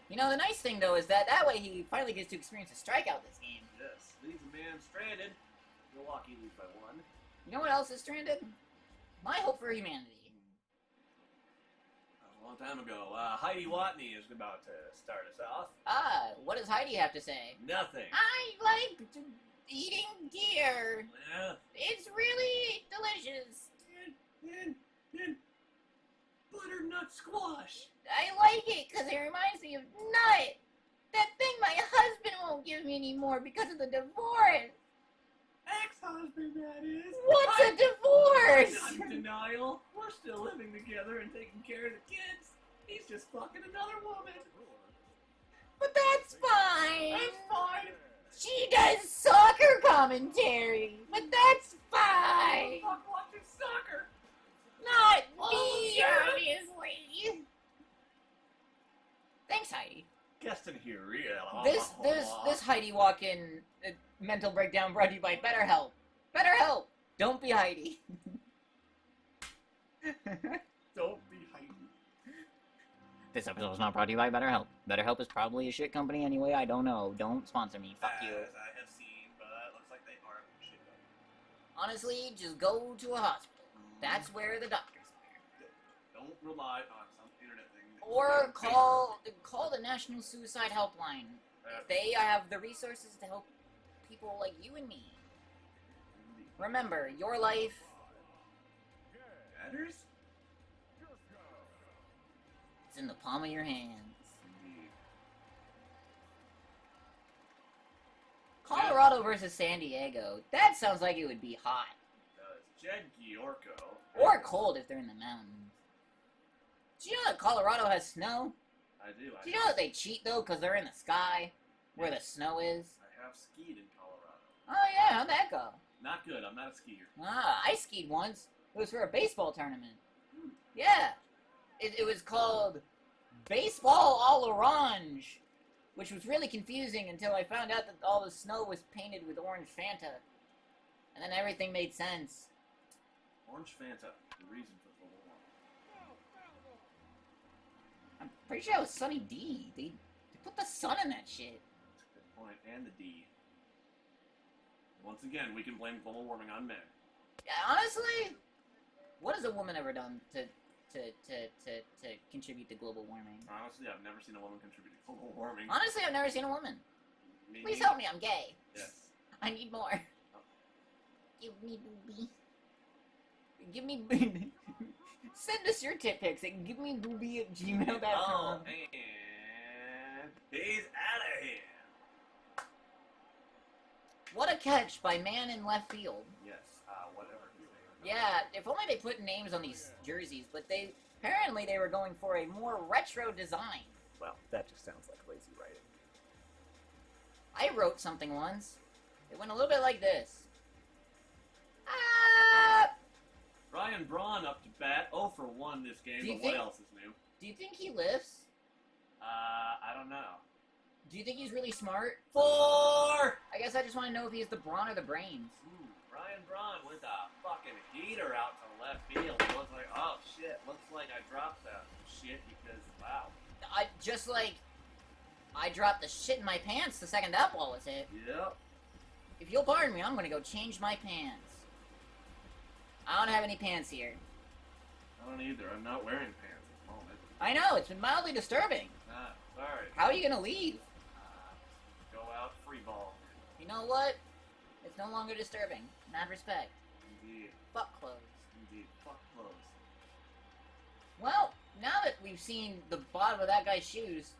You know, the nice thing, though, is that way he finally gets to experience a strikeout this game. Yes, leaves a man stranded. Milwaukee leads by 1. You know what else is stranded? My hope for humanity. A long time ago. Heidi Watney is about to start us off. Ah, what does Heidi have to say? Nothing. I like eating deer. Yeah. It's really delicious. And butternut squash. I like it because it reminds me of nut. That thing my husband won't give me anymore because of the divorce. Ex-husband, that is. What's a divorce? I'm not in denial. We're still living together and taking care of the kids. He's just fucking another woman. But that's fine. That's fine. She does soccer commentary, but that's fine. Fuck watching soccer. Not me, obviously. Thanks, Heidi. Guest in here, real. This Heidi walk-in mental breakdown brought to you by BetterHelp. BetterHelp. Don't be Heidi. Don't be Heidi. This episode is not brought to you by BetterHelp. BetterHelp is probably a shit company anyway. I don't know. Don't sponsor me. Fuck you. As I have seen, but it looks like they are a shit company. Honestly, just go to a hospital. That's where the doctors are. Don't rely on some internet thing. Or call the National Suicide Helpline. They have the resources to help people like you and me. Remember, your life matters. It's in the palm of your hands. Indeed. Colorado versus San Diego. That sounds like it would be hot. Jed Giorco. Or cold if they're in the mountains. Do you know that Colorado has snow? I do. Do you know that they cheat, though, because they're in the sky, where the snow is? I have skied in Colorado. Oh, yeah, how'd that go? Not good. I'm not a skier. Ah, I skied once. It was for a baseball tournament. Yeah. It was called Baseball All Orange, which was really confusing until I found out that all the snow was painted with orange Fanta. And then everything made sense. Orange Fanta, the reason for global warming. I'm pretty sure it was Sunny D. They put the sun in that shit. That's a good point. And the D. Once again, we can blame global warming on men. Yeah, honestly, What has a woman ever done to contribute to global warming? Honestly, I've never seen a woman contribute to global warming. Honestly, I've never seen a woman. Me Please neither. help me, I'm gay. Yes. I need more. Oh. Give me booby. Give me booby. Send us your tit pics at givemebooby@gmail.com. Oh, and he's out of here. What a catch by man in left field. Yes, whatever his name. Yeah, if only they put names on these jerseys, but apparently they were going for a more retro design. Well, that just sounds like lazy writing. I wrote something once. It went a little bit like this. Ah! Ryan Braun up to bat, 0 for 1 this game, Do you but think- what else is new? Do you think he lifts? I don't know. Do you think he's really smart? 4! I guess I just want to know if he's the brawn or the brains. Ooh, Ryan Braun with a fucking heater out to left field. It looks like, oh shit, looks like I dropped that shit because, wow. I dropped the shit in my pants the second that ball was hit. Yep. If you'll pardon me, I'm gonna go change my pants. I don't have any pants here. I don't either. I'm not wearing pants at the moment. I know, it's been mildly disturbing. Sorry. How are you gonna leave? Go out free ball. You know what? It's no longer disturbing. Mad respect. Indeed. Fuck clothes. Indeed. Fuck clothes. Well, now that we've seen the bottom of that guy's shoes,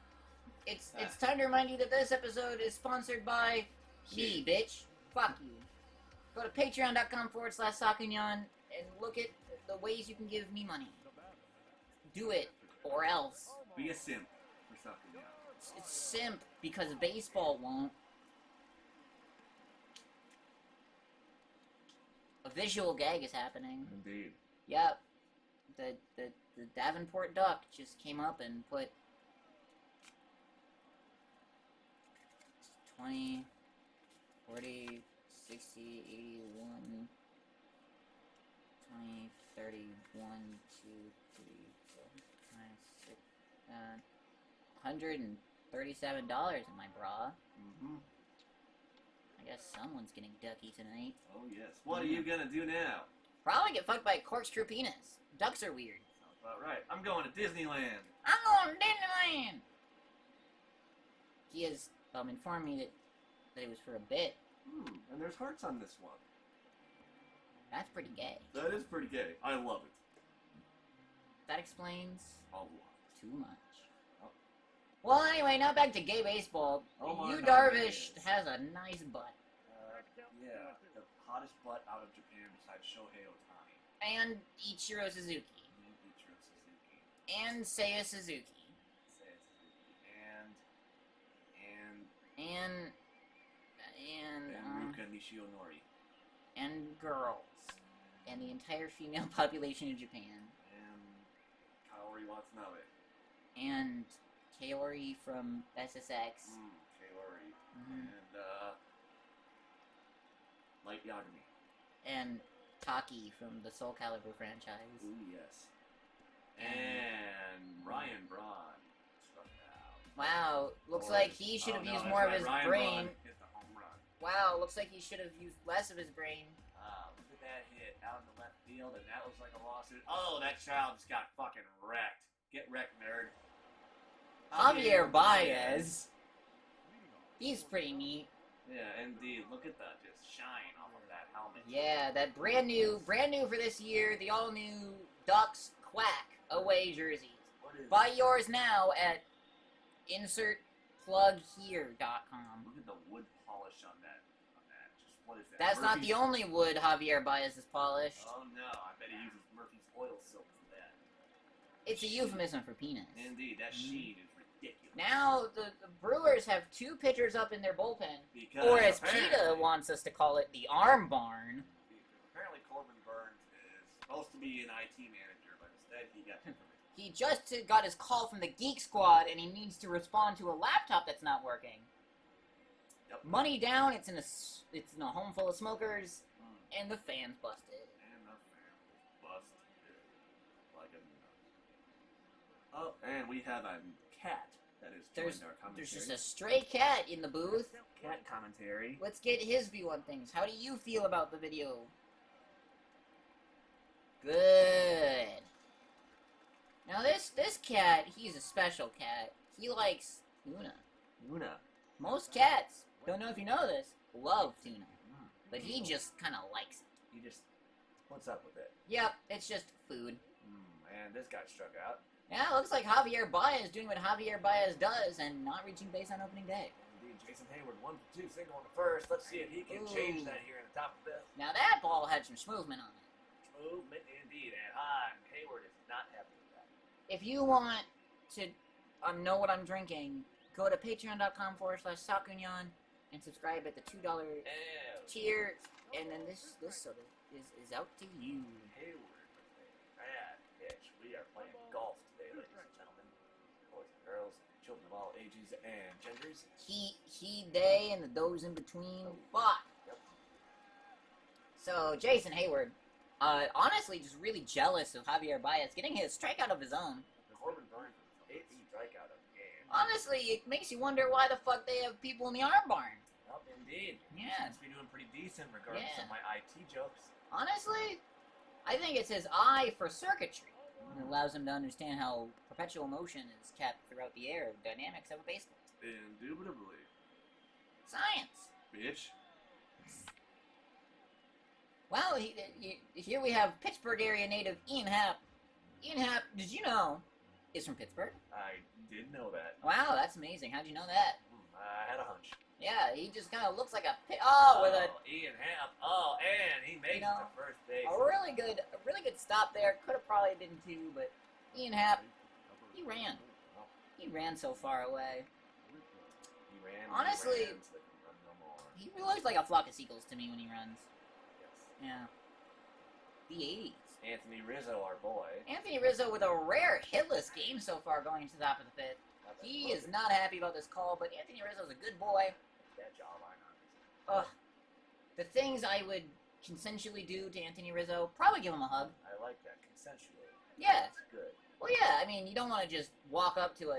it's time to remind you that this episode is sponsored by me, bitch. Fuck you. Go to patreon.com/Sakunyan and look at the ways you can give me money. Do it, or else. Be a simp for something. It's simp because baseball won't. A visual gag is happening. Indeed. Yep. The Davenport duck just came up and put 20, 40, 60, 81, 20, 31, 2, 3, 4, 5, 6, $137 in my bra. Mm-hmm. I guess someone's getting ducky tonight. Oh, yes. What are you gonna do now? Probably get fucked by a corkscrew penis. Ducks are weird. Sounds about right. I'm going to Disneyland. I'm going to Disneyland! He has informed me that it was for a bit. And there's hearts on this one. That's pretty gay. That is pretty gay. I love it. That explains A lot. too much. Oh. Well, anyway, now back to gay baseball. Oh my Yu God, Darvish yes. has a nice butt. Yeah, the hottest butt out of Japan besides Shohei Ohtani. And Ichiro Suzuki. And Ichiro Suzuki. And Seiya Suzuki. Seiya Suzuki. And And Ruka Nishionori. and girls. And the entire female population of Japan. And Kaori Watanabe. And Kaori from SSX. Kaori. Mhm. And, Light Yagami. And Taki from the Soul Calibur franchise. Ooh, yes. And Ryan Braun struck out. Wow, looks Boy. like he should have no, used that's more of right. his Ryan brain. Braun hit the home run. Wow, looks like he should have used less of his brain. Look at that hit out in the left field, and that looks like a lawsuit. Oh, that child just got fucking wrecked. Get wrecked, nerd. Javier Baez. He's pretty neat. Yeah, indeed. Look at that just shine off of that helmet. Yeah, that brand new for this year, the all new Ducks Quack away jerseys. What is Buy yours now at insertplughere.com. Look at the wood polish on that. Just what is that? That's not the only wood Javier Baez has polished. Oh no, I bet he uses Murphy's oil silk for that. It's a euphemism for penis. Indeed, that sheen is ridiculous. Now the Brewers have 2 pitchers up in their bullpen, Because or as apparently- PETA wants us to call it, the arm barn. Apparently Corbin Burns is supposed to be an IT manager, but instead he got information. He just got his call from the Geek Squad, and he needs to respond to a laptop that's not working. Yep. Money down. It's in a home full of smokers, and the fan's busted. And the fan was busted like a nut. Oh, and we have a cat that is joined our commentary. There's just a stray cat in the booth. cat commentary. Let's get his view on things. How do you feel about the video? Good. Now this cat, he's a special cat. He likes tuna. Tuna. Most cats, don't know if you know this, love tuna. But he just kind of likes it. You just, what's up with it? Yep, it's just food. Man, this guy struck out. Yeah, it looks like Javier Baez doing what Javier Baez does and not reaching base on opening day. Indeed, Jason Hayward 1-2, single on the first. Let's see if he can change that here in the top of the fifth. Now that ball had some movement on it. Movement indeed, and Hayward is not happy with that. If you want to know what I'm drinking, go to patreon.com/Sakunyan and subscribe at the $2 tier, and then this soda is out to you. Hayward with a bad pitch. We are playing golf today, ladies and gentlemen. Boys and girls, children of all ages and genders. He, they, and the those in between. Fuck. Yep. So, Jason Hayward, honestly, just really jealous of Javier Baez getting his strikeout of his own. Corbin Burns with his 8th strikeout of the game. Honestly, it makes you wonder why the fuck they have people in the arm barn. Well, indeed. Yeah. Seems to be doing pretty decent regardless of my IT jokes. Honestly, I think it's his eye for circuitry. It allows him to understand how perpetual motion is kept throughout the air, the dynamics of a baseball. Indubitably. Science. Bitch. Well, here we have Pittsburgh area native Ian Happ. Ian Happ, did you know, is from Pittsburgh? I did know that. Wow, that's amazing. How'd you know that? I had a hunch. Yeah, he just kind of looks like a Ian Happ. Oh, and he makes it to first base. A really good stop there. Could have probably been two, but Ian Happ, he ran. He ran so far away. He ran. Honestly, he really looks like a flock of seagulls to me when he runs. Yes. Yeah. The 80s. Anthony Rizzo, our boy. Anthony Rizzo with a rare hitless game so far going into the top of the fifth. He is not happy about this call, but Anthony Rizzo's a good boy. That jawline on his. The things I would consensually do to Anthony Rizzo, probably give him a hug. I like that, consensually. Yeah. That's good. Well, yeah, I mean, you don't want to just walk up to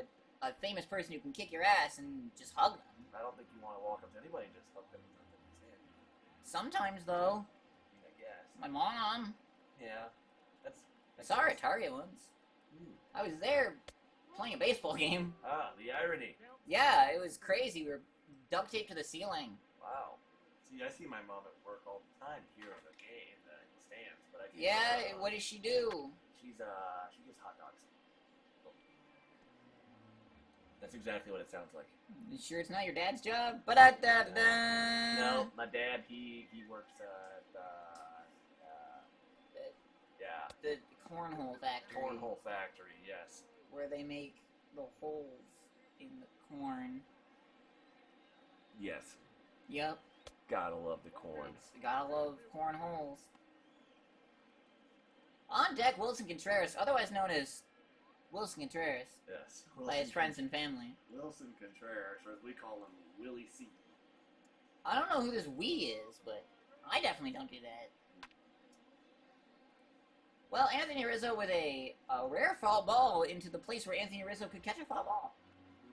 a famous person who can kick your ass and just hug them. I don't think you want to walk up to anybody and just hug them and his hand. Sometimes, though. I guess. My mom. Yeah. I saw her at Target once. I was there playing a baseball game. Ah, the irony. Yeah, it was crazy. We were duct taped to the ceiling. Wow. See, I see my mom at work all the time here on the game, in the stands, but I can't. Yeah, what does she do? She gives hot dogs. That's exactly what it sounds like. You sure it's not your dad's job? No, No, my dad, he works at, the cornhole factory. Cornhole factory, yes. Where they make the holes in the corn. Yes. Yep. Gotta love the corn. Gotta love corn holes. On deck, Wilson Contreras, otherwise known as Wilson Contreras. Yes. By his friends and family. Wilson Contreras, or as we call him, Willie C. I don't know who this we is, but I definitely don't do that. Well, Anthony Rizzo with a rare foul ball into the place where Anthony Rizzo could catch a foul ball.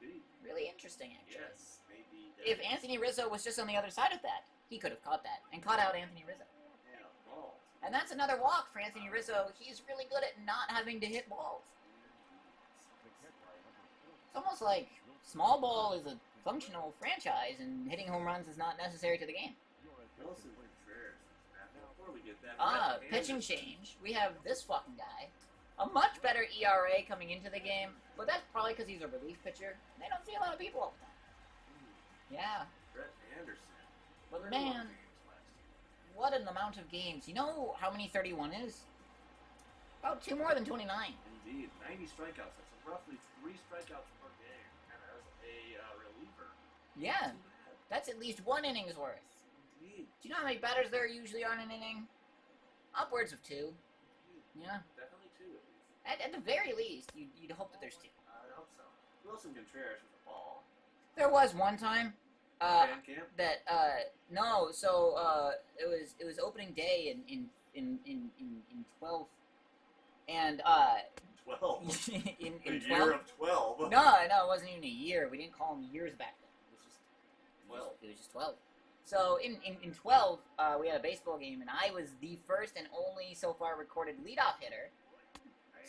Indeed. Really interesting, actually. Yes, maybe. If Anthony Rizzo was just on the other side of that, he could have caught that and caught out Anthony Rizzo. Yeah, balls. And that's another walk for Anthony Rizzo. He's really good at not having to hit balls. It's almost like small ball is a functional franchise and hitting home runs is not necessary to the game. Wilson Contreras. Before we get that, pitching change. We have this fucking guy. A much better ERA coming into the game, but that's probably because he's a relief pitcher. They don't see a lot of people all the time. Yeah. Brett Anderson. But man, what an amount of games. You know how many 31 is? About 2 more than 29. Indeed. 90 strikeouts. That's roughly 3 strikeouts per game. And as a reliever. Yeah. That's at least 1 inning's worth. Indeed. Do you know how many batters there usually are in an inning? Upwards of 2. Indeed. Yeah. Definitely 2 at least. At the very least, you'd hope that there's 2. I hope so. Wilson Contreras with the ball. There was one time Fan camp? that no, so it was opening day in 12, and 12. in A 12. year of 12. No, it wasn't even a year. We didn't call them years back then. It was just 12. It was just 12. So in 12, we had a baseball game, and I was the first and only so far recorded leadoff hitter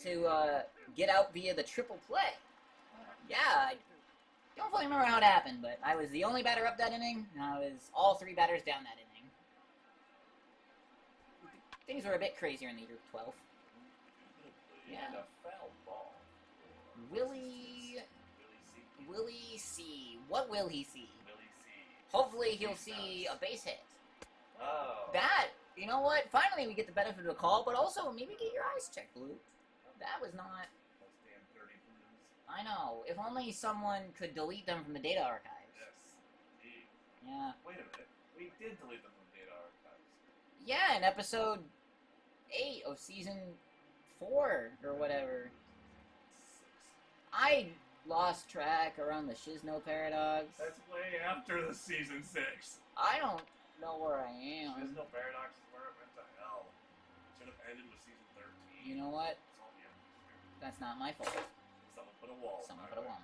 to get out via the triple play. Yeah, I don't fully remember how it happened, but I was the only batter up that inning, and I was all 3 batters down that inning. Things were a bit crazier in the year 12. Yeah. A foul ball. Will he see? What will he see? Hopefully he'll see a base hit. Oh. That, you know what? Finally we get the benefit of the call, but also maybe get your eyes checked, Blue. That was not... Those damn dirty blues. I know. If only someone could delete them from the data archives. Yes, indeed. Yeah. Wait a minute. We did delete them from data archives. Yeah, in episode 8 of season 4 or whatever. 6. I lost track around the Shizno paradox. That's way after the season 6. I don't know where I am. There's no paradox is where it went to hell. Should have ended with season 13. You know what? It's all the end. That's not my fault. Someone put a wall. Someone put a wall.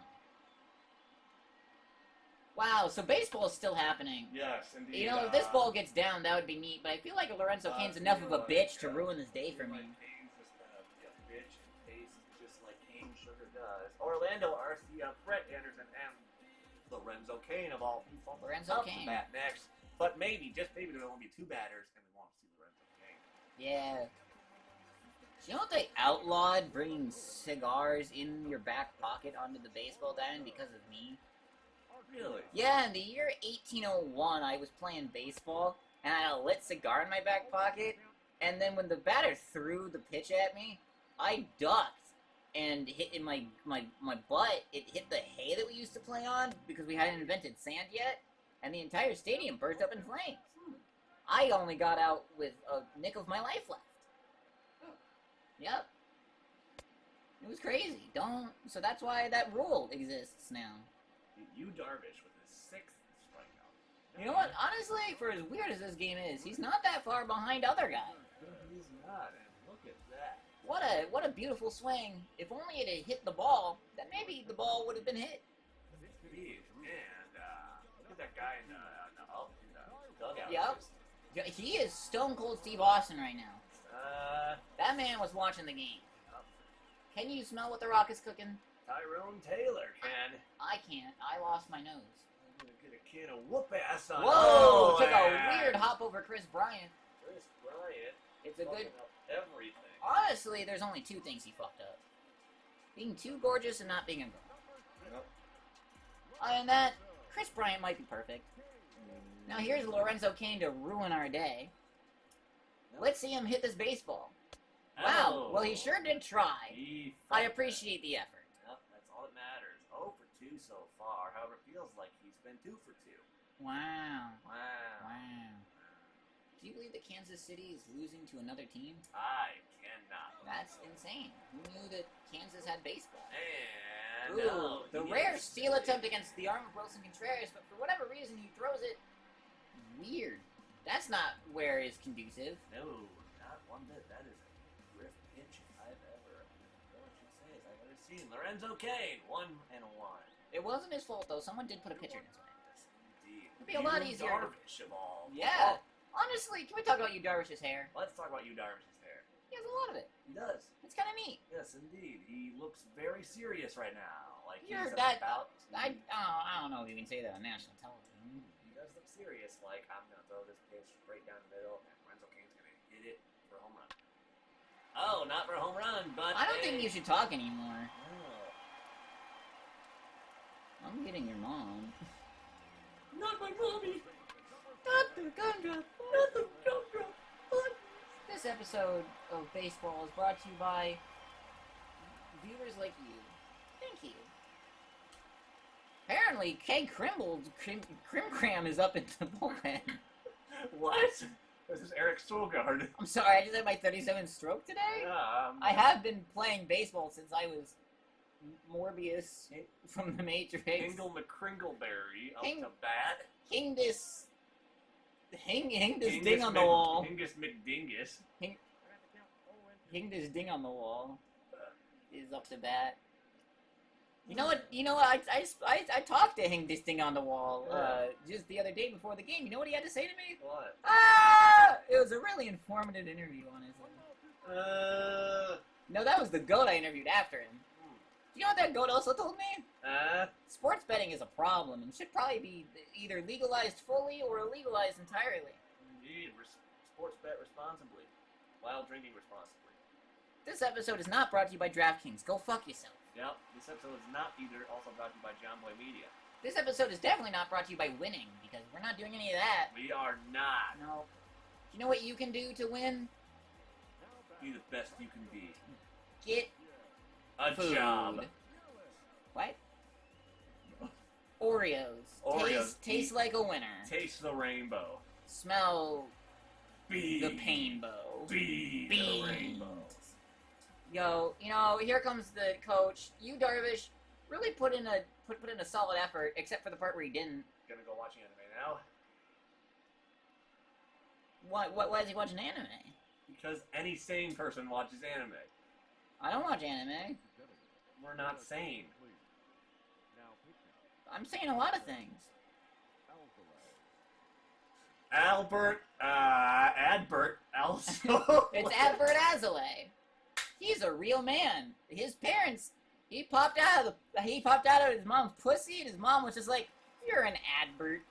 Wow, so baseball is still happening. Yes, indeed. You know, if this ball gets down, that would be neat, but I feel like Lorenzo Kane's enough of a bitch to ruin this day for me. Kane's just a bitch and tastes just like cane sugar does. Orlando Arcia, Brett Anderson, and Lorenzo Kane of all people. Lorenzo Up to Kane. bat next. But maybe, just maybe, there'll only be 2 batters, and we won't see Lorenzo Kane. Yeah. Do you know what they outlawed bringing cigars in your back pocket onto the baseball diamond because of me? Really? Yeah, in the year 1801, I was playing baseball, and I had a lit cigar in my back pocket, and then when the batter threw the pitch at me, I ducked, and hit in my butt, it hit the hay that we used to play on, because we hadn't invented sand yet, and the entire stadium burst up in flames. I only got out with a nick of my life left. Yep. It was crazy. So that's why that rule exists now. You Darvish with his 6th strikeout. You know what? Honestly, for as weird as this game is, he's not that far behind other guys. He's not, and look at that. What a beautiful swing. If only it had hit the ball, then maybe the ball would have been hit. Indeed. And look at that guy in the dugout. Yep. He is Stone Cold Steve Austin right now. That man was watching the game. Can you smell what the Rock is cooking? Tyrone Taylor can. I can't. I lost my nose. I'm gonna get a can of whoop ass on. Whoa! Took a and weird hop over Chris Bryant. Chris Bryant. It's a good... Up everything. Honestly, there's only 2 things he fucked up. Being too gorgeous and not being a girl. Yep. Other than that, Chris Bryant might be perfect. Now here's Lorenzo Kane to ruin our day. Let's see him hit this baseball. Wow, well he sure did try. I appreciate the effort. Yep, that's all that matters. 0 for 2 so far. However, it feels like he's been 2 for 2. Wow. Wow. Do you believe that Kansas City is losing to another team? I cannot. That's insane. Who knew that Kansas had baseball? And Ooh, the rare steal attempt against the arm of Wilson Contreras, but for whatever reason he throws it weird. That's not where is conducive. No, not one bit. That is a riff pitch I've ever seen. Lorenzo Kane, 1-1. It wasn't his fault though. Someone did put a pitcher in his way. Indeed. It'd be a lot easier. Darvish of all. Yeah. Honestly, can we talk about Yu Darvish's hair? Let's talk about Yu Darvish's hair. He has a lot of it. He does. It's kind of neat. Yes, indeed. He looks very serious right now. Like You he's heard that? about. I don't know if you can say that on national television. He does look serious. Like I'm gonna throw this pitch right down the middle, and Lorenzo Kane's gonna hit it for a home run. Oh, not for a home run, but I don't think you should talk anymore. Oh. I'm getting your mom. Not my mommy. Not the gumdrop. Not the gumdrop. This episode of baseball is brought to you by viewers like you. Thank you. Apparently, Kay Krimble's Crim is up in the bullpen. What? This is Eric Solgaard. I'm sorry, I just had my 37th stroke today. I have been playing baseball since I was Morbius from the Matrix. Hingle McCringleberry up Hing- to bat. Hing this ding on the wall. Hingus McDingus. Hing this ding on the wall is up to bat. You know what? I talked to him this thing on the wall just the other day before the game. You know what he had to say to me? What? It was a really informative interview, honestly. No, that was the goat I interviewed after him. You know what that goat also told me? Sports betting is a problem and should probably be either legalized fully or illegalized entirely. Indeed, sports bet responsibly, while drinking responsibly. This episode is not brought to you by DraftKings. Go fuck yourself. Yep, this episode is not either also brought to you by John Boy Media. This episode is definitely not brought to you by winning, because we're not doing any of that. We are not. No. You know what you can do to win? Be the best you can be. Get a food. job. What? Oreos. Taste like a winner. Taste the rainbow. Smell Be the painbow. Be the rainbow. Yo, you know, here comes the coach. You, Darvish, really put in a solid effort, except for the part where he didn't. Gonna go watching anime now? Why is he watching anime? Because any sane person watches anime. I don't watch anime. We're not sane. I'm saying a lot of things. Adbert also. It's Adbert Azalea. He's a real man. His parents, he popped out of his mom's pussy, and his mom was just like, "You're an Adbert."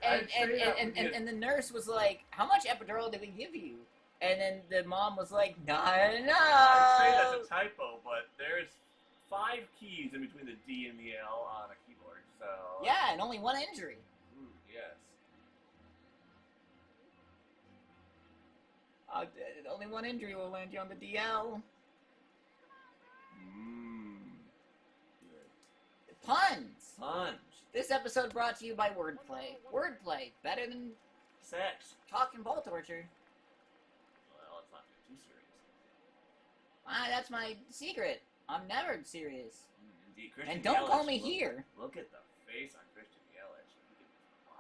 And the nurse was like, "How much epidural did we give you?" And then the mom was like, "Not enough." I'd say that's a typo, but there's 5 keys in between the D and the L on a keyboard, so... Yeah, and only 1 injury. Yes. Only 1 injury will land you on the DL. Good. Puns. Puns. This episode brought to you by Wordplay. Wordplay, better than Sex. talking ball torture. Well, let's not get too serious. That's my secret. I'm never serious. Indeed, Christian And don't Yelich, call me here. Look at the face on Christian Yelich.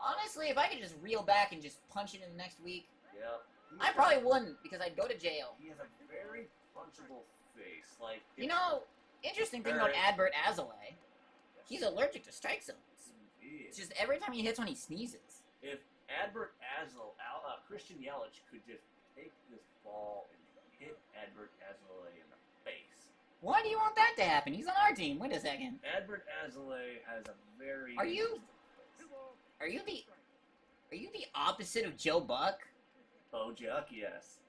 Honestly, if I could just reel back and just punch it in the next week, Yep. I probably wouldn't, because I'd go to jail. He has a very punchable face. Like, You know, interesting thing about Adbert Azalea, he's allergic to strike zones. Indeed. It's just every time he hits one, he sneezes. If Adbert Christian Yelich could just take this ball and hit Adbert Azalea in the face. Why do you want that to happen? He's on our team. Wait a second. Adbert Azalea has a very... Are you the opposite of Joe Buck? Bo Juck, yes.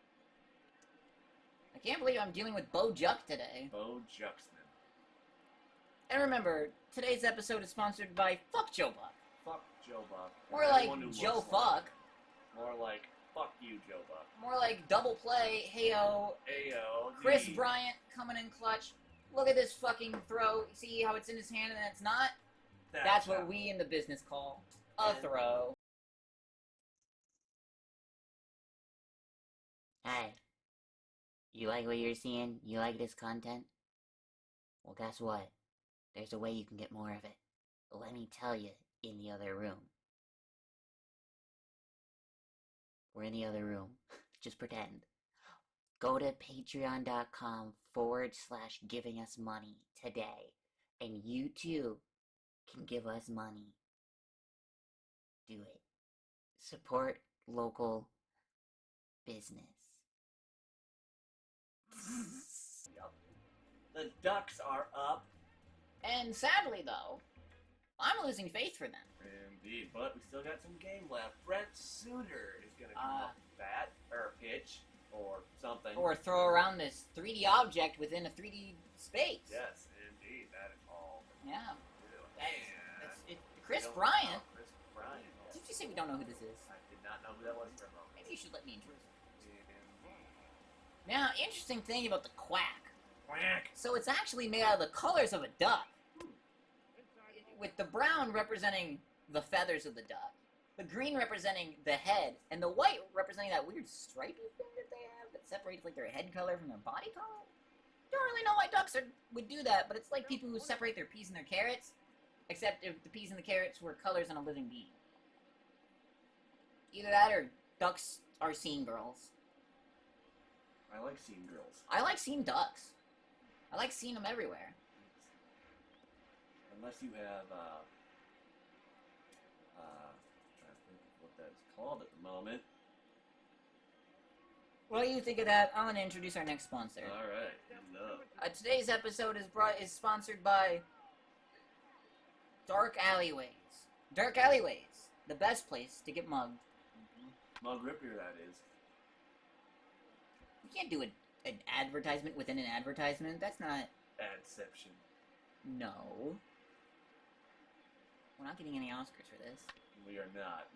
I can't believe I'm dealing with Bo Juck today. Bo Juxman. And remember, today's episode is sponsored by Fuck Joe Buck. Fuck Joe Buck. More like Joe Fuck. More like fuck you, Joe Buck. More like double play, heyo. Ayo. Chris Bryant coming in clutch. Look at this fucking throw. See how it's in his hand and it's not? That's what we in the business call a throw. Hi. You like what you're seeing? You like this content? Well, guess what? There's a way you can get more of it. Let me tell you, in the other room. We're in the other room. Just pretend. Go to patreon.com/giving us money today, and you too can give us money. Do it. Support local business. Yep. The Ducks are up. And sadly, though, I'm losing faith for them. Indeed, but we still got some game left. Brent Suter is going to come up and bat, or pitch, or something. Or throw around this 3D object within a 3D space. Yes, indeed, that is all. Yeah. It's Chris Chris Bryant. Bryant. Did you say we don't know who this is? I did not know who that was for a moment. Maybe you should let me introduce him. Now, interesting thing about the quack. Quack. So it's actually made out of the colors of a duck. With the brown representing the feathers of the duck, the green representing the head, and the white representing that weird stripy thing that they have that separates like their head color from their body color. Don't really know why ducks would do that, but it's like people who separate their peas and their carrots, except if the peas and the carrots were colors on a living being. Either that or ducks are scene girls. I like seeing girls. I like seeing ducks. I like seeing them everywhere. unless you have, trying to think what that's called at the moment. While you think of that, I want to introduce our next sponsor. All right. No. Today's episode is sponsored by Dark Alleyways. Dark Alleyways, the best place to get mugged. Mug Ripper, that is. You can't do an advertisement within an advertisement. That's not... Adception. No. We're not getting any Oscars for this. We are not.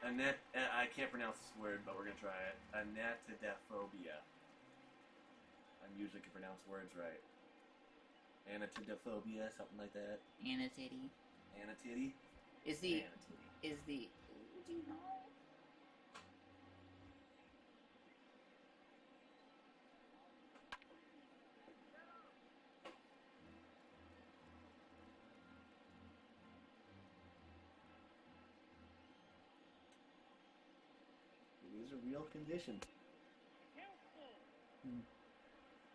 I can't pronounce this word, but we're going to try it. Anatidophobia. I usually can pronounce words right. Anatidophobia, something like that. Anatitty. Anatitty? Is the... Anatitty. Is the... Do you know? It is a real condition.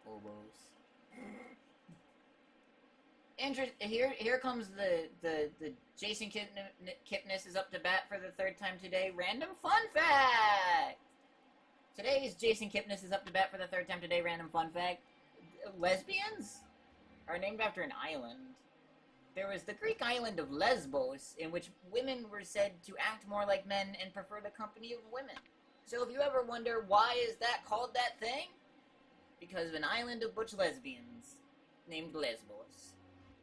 Phobos. Here comes the Jason Kipnis is up to bat for the third time today. Random fun fact! Today's Jason Kipnis is up to bat for the third time today. Random fun fact. Lesbians are named after an island. There was the Greek island of Lesbos, in which women were said to act more like men and prefer the company of women. So if you ever wonder why is that called that thing, because of an island of butch lesbians named Lesbos.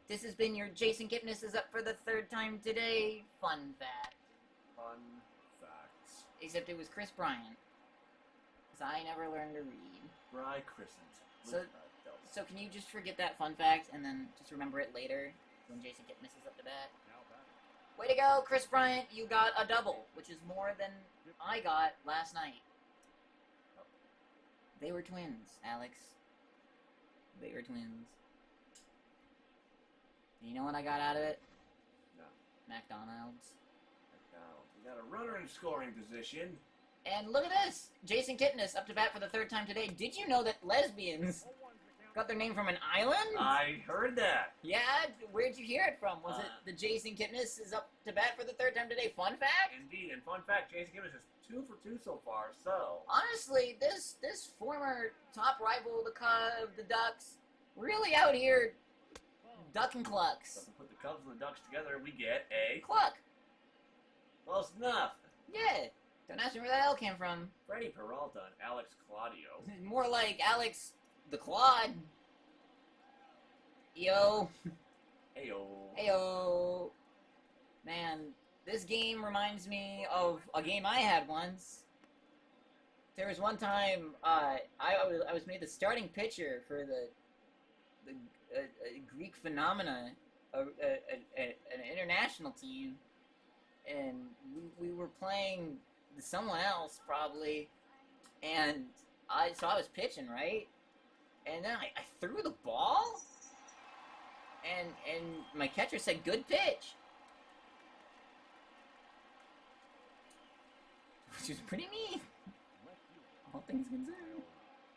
This has been your Jason Kipnis is up for the third time today. Fun fact. Fun facts. Except it was Chris Bryant. Because I never learned to read. Bry Crescent. So can you just forget that fun fact and then just remember it later when Jason Kipnis is up to bat? Way to go, Chris Bryant. You got a double, which is more than I got last night. They were twins, Alex. They were twins. You know what I got out of it? No. McDonald's. We got a runner in scoring position. And look at this! Jason Kipnis up to bat for the third time today. Did you know that lesbians got their name from an island? I heard that. Yeah? Where'd you hear it from? Was it the Jason Kipnis is up to bat for the third time today fun fact? Indeed, and fun fact, Jason Kipnis is 2 for 2 so far, so... Honestly, this former top rival of the Ducks, really out here ducking clucks. So if we put the Cubs and the Ducks together, we get a... Cluck! Close enough. Yeah. Don't ask me where that L came from. Freddie Peralta and Alex Claudio. More like Alex the Claude. Yo. Heyo. Heyo. Man, this game reminds me of a game I had once. There was one time I was made the starting pitcher for the Greek Phenomena, an international team, and we were playing someone else probably, and I was pitching, right, and then I threw the ball, and my catcher said good pitch, which is pretty neat, all things considered.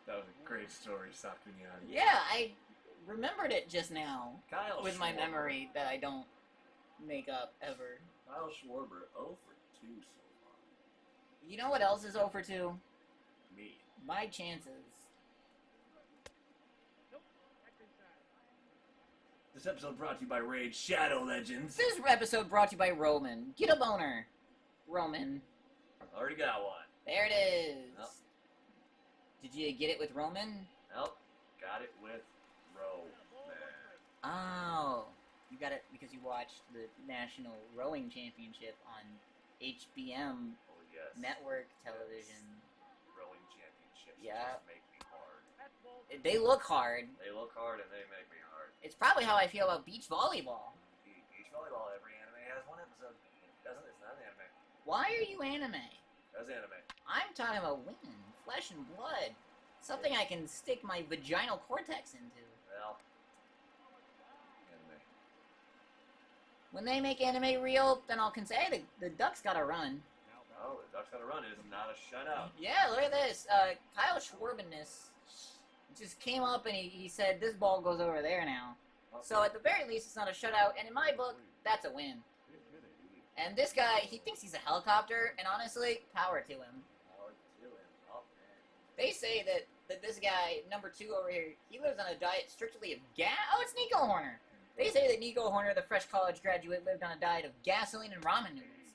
That was a great story, Sakunyan. Yeah, I remembered it just now Kyle with my Schwarber. memory that I don't make up ever. Kyle Schwarber, 0 for 2 so far. You know what else is 0 for 2? Me. My chances. This episode brought to you by Raid Shadow Legends. This episode brought to you by Roman. Get a boner. Roman. Already got one. There it is. Nope. Did you get it with Roman? Nope. Got it with Roman. Oh. You got it because you watched the National Rowing Championship on HBM Oh, yes. network television. Rowing championships Yeah. just make me hard. They look hard. They look hard and they make me hard. It's probably how I feel about beach volleyball. Beach volleyball, every anime has one episode. Doesn't it? It's not an anime. Why are you anime? That's anime. I'm talking about women, flesh and blood. Something I can stick my vaginal cortex into. Well, anime. When they make anime real, then I'll say, hey, the Ducks gotta run. Oh, the Ducks gotta run. It is not a shutout. Yeah, look at this. Kyle Schwarbeness just came up and he said, this ball goes over there now. So at the very least, it's not a shutout, and in my book, that's a win. And this guy, he thinks he's a helicopter, and honestly, power to him. They say that this guy, number 2 over here, he lives on a diet strictly of Oh, it's Nico Horner. They say that Nico Horner, the fresh college graduate, lived on a diet of gasoline and ramen noodles,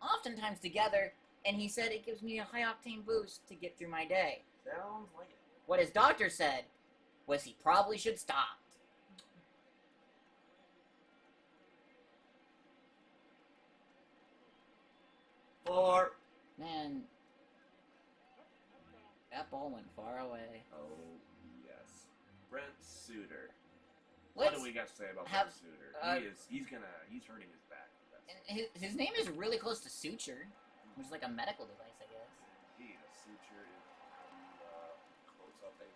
oftentimes together, and he said it gives me a high-octane boost to get through my day. Sounds like it. What his doctor said was he probably should stop. Four. Man, that ball went far away. Oh, yes. Brent Suter. What do we got to say about Brent Suter? He's hurting his back. And his name is really close to suture, which is like a medical device, I guess. Indeed, a suture is close up, baby.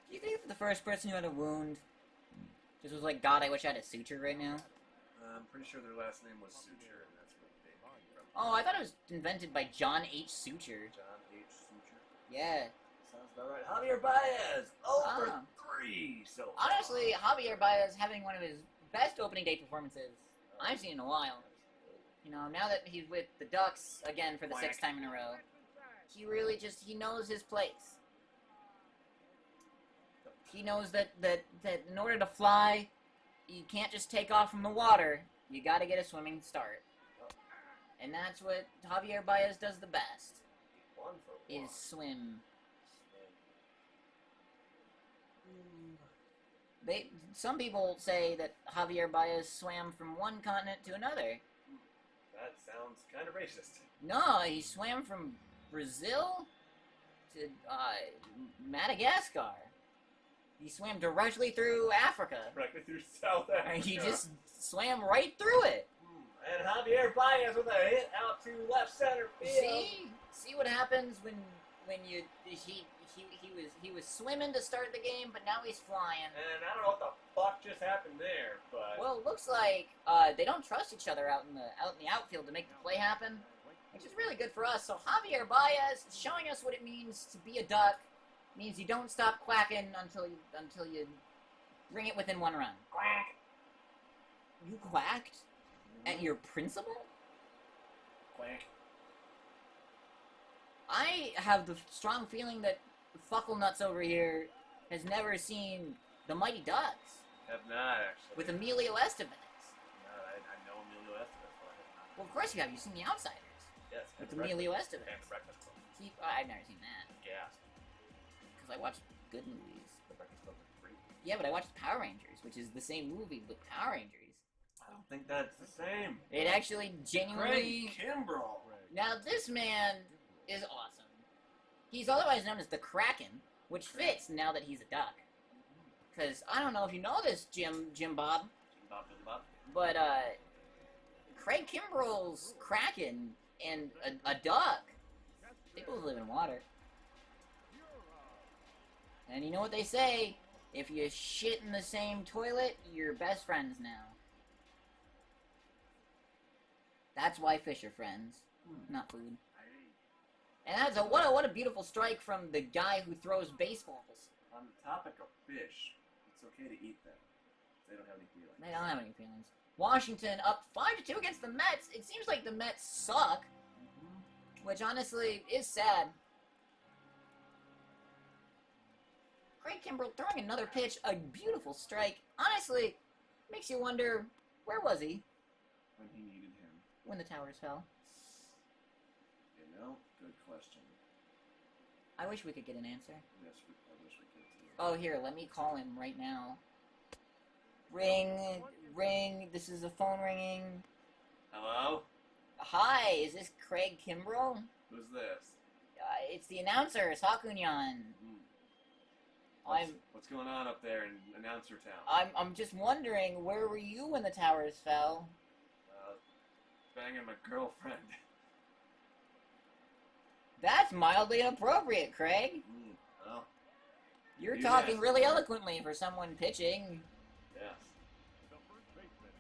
Do you think that the first person who had a wound just was like, God, I wish I had a suture right now? I'm pretty sure their last name was Suture, and that's where they came from. Oh, I thought it was invented by John H. Suture. John H. Suture? Yeah. Sounds about right. Javier Baez! 0 for 3 so far. Honestly, Javier Baez having one of his best opening day performances I've seen in a while. You know, now that he's with the Ducks again for the 6th time in a row, he really he knows his place. He knows that in order to fly, you can't just take off from the water. You got to get a swimming start. And that's what Javier Baez does the best. Is swim. Some people say that Javier Baez swam from one continent to another. That sounds kind of racist. No, he swam from Brazil to Madagascar. He swam directly through Africa. Directly through South Africa. He just swam right through it. And Javier Baez with a hit out to left center field. See what happens when you he was swimming to start the game, but now he's flying. And I don't know what the fuck just happened there, but well, it looks like they don't trust each other out in the outfield to make the play happen, which is really good for us. So Javier Baez is showing us what it means to be a Duck. It means you don't stop quacking until you bring it within 1 run. Quack. You quacked at your principal? Quack. I have the strong feeling that Fucklenuts over here has never seen the Mighty Ducks. Have not, actually. With Emilio Estevez. No, I know Emilio Estevez, but I have not. Well, of course you have. You've seen The Outsiders. Yes. With Emilio Estevez. And The Breakfast Club. I've never seen that. Gasp. Because I watched good movies. The Breakfast Club is great. Yeah, but I watched Power Rangers, which is the same movie with Power Rangers. I don't think that's the same. It actually genuinely... Craig Kimbrell. Now, this man is awesome. He's otherwise known as the Kraken, which fits now that he's a Duck. Because, I don't know if you know this, Jim Bob. But, Craig Kimbrell's Kraken and a Duck, they both live in water. And you know what they say? If you shit in the same toilet, you're best friends now. That's why fish are friends, not food. And that's what a beautiful strike from the guy who throws baseballs. On the topic of fish, it's okay to eat them. They don't have any feelings. They don't have any feelings. Washington up 5-2 against the Mets. It seems like the Mets suck, which honestly is sad. Craig Kimbrell throwing another pitch, a beautiful strike. Honestly, makes you wonder, where was he? When he needed him. When the towers fell. You know, good question. I wish we could get an answer. Yes, I wish we could too. Oh, here, let me call him right now. Ring, ring, this is a phone ringing. Hello? Hi, is this Craig Kimbrell? Who's this? It's the announcer, Sakunyan. What's going on up there in Announcer Town? I'm just wondering, where were you when the towers fell? Banging my girlfriend. That's mildly inappropriate, Craig. Well, You're talking really eloquently for someone pitching. Yes.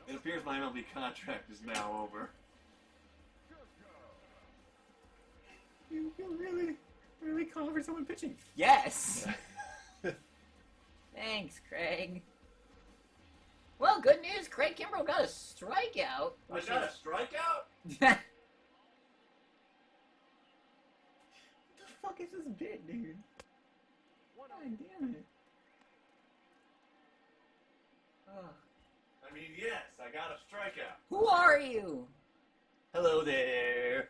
It appears my MLB contract is now over. You're really calling for someone pitching? Yes. Thanks, Craig. Well, good news. Craig Kimbrell got a strikeout. I got a strikeout? What the fuck is this bit, dude? God damn it. Ugh. I mean, yes, I got a strikeout. Who are you? Hello there.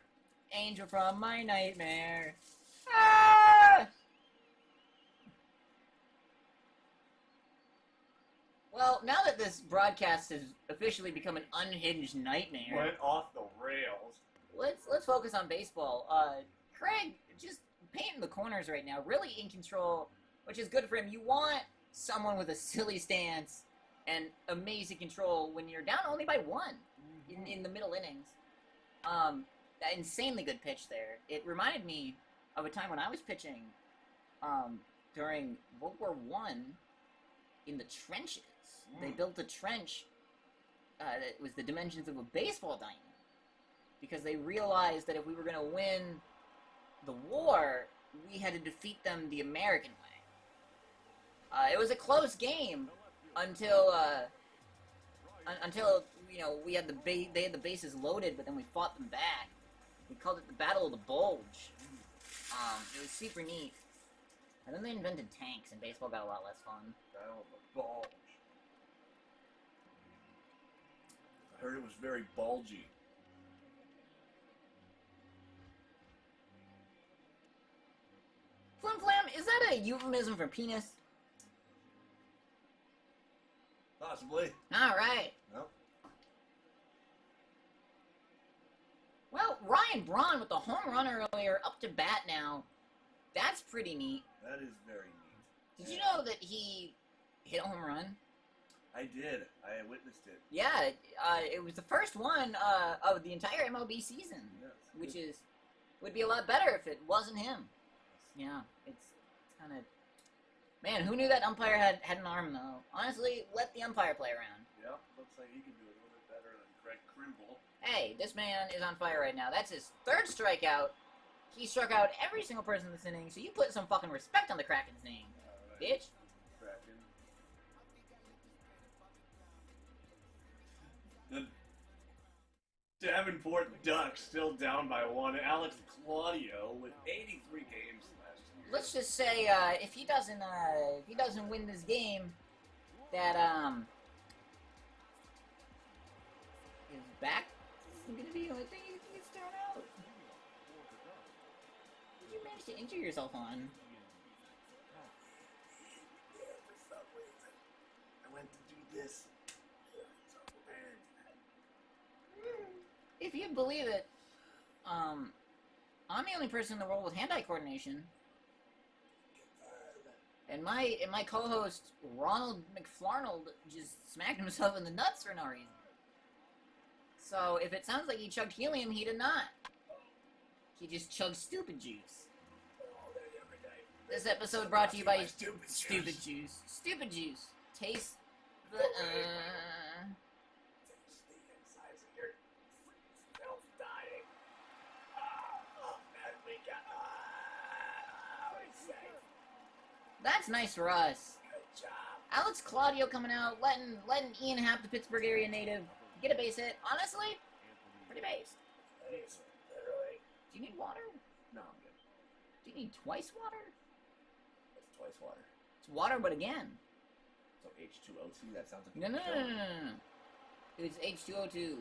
Angel from my nightmare. Ah! Well, now that this broadcast has officially become an unhinged nightmare, Went off the rails. let's focus on baseball. Craig just painting the corners right now, really in control, which is good for him. You want someone with a silly stance and amazing control when you're down only by one in the middle innings. That insanely good pitch there. It reminded me of a time when I was pitching during World War One in the trenches. They built a trench that was the dimensions of a baseball diamond because they realized that if we were going to win the war, we had to defeat them the American way. It was a close game until you know we had they had the bases loaded, but then we fought them back. We called it the Battle of the Bulge. It was super neat. And then they invented tanks, and baseball got a lot less fun. Battle of the Bulge. I heard it was very bulgy. Flim Flam, is that a euphemism for penis? Possibly. Alright. No. Well, Ryan Braun with the home run earlier, up to bat now. That's pretty neat. That is very neat. Did you know that he hit a home run? I did. I witnessed it. Yeah, it was the first one of the entire MLB season, Yes. which would be a lot better if it wasn't him. Yeah, it's kind of... Man, who knew that umpire had an arm, though? Honestly, let the umpire play around. Yep, looks like he can do it a little bit better than Greg Krimble. Hey, this man is on fire right now. That's his third strikeout. He struck out every single person in this inning, so you put some fucking respect on the Kraken's name, bitch. Kraken. The Davenport Ducks still down by one. Alex Claudio with 83 games last year. Let's just say if he doesn't win this game, that his back is gonna be the only thing he can start out. What did you manage to injure yourself on? Yeah, for some reason, I went to do this. If you believe it, I'm the only person in the world with hand-eye coordination. And my co-host Ronald McFlarnold just smacked himself in the nuts for no reason. So if it sounds like he chugged helium, he did not. He just chugged stupid juice. This episode brought to you by Stupid Juice. Stupid Juice. Taste the That's nice for us. Good job. Alex Claudio coming out, letting Ian Happ, the Pittsburgh area native, get a base hit. Honestly, pretty based. Literally. Do you need water? No, I'm good. Do you need twice water? It's twice water. It's water, but again. So H2O2, that sounds like... No. It's H2O2,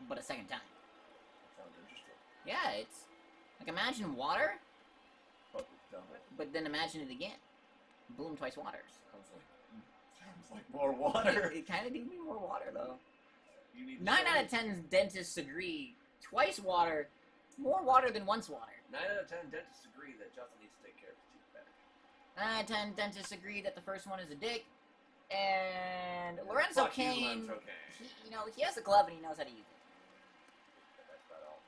but a second time. That sounds interesting. Yeah, it's like imagine water, But with double. but then imagine it again. Boom, twice water. Sounds like more water. It kind of needs more water though. You need 9 out of 10 dentists agree. Twice water, more water than once water. 9 out of 10 dentists agree that Justin needs to take care of his teeth better. 9 out of 10 dentists agree that the first one is a dick. And Lorenzo Fuck you, Kane, Lorenzo Kane. he has a glove and he knows how to use it. That's about all.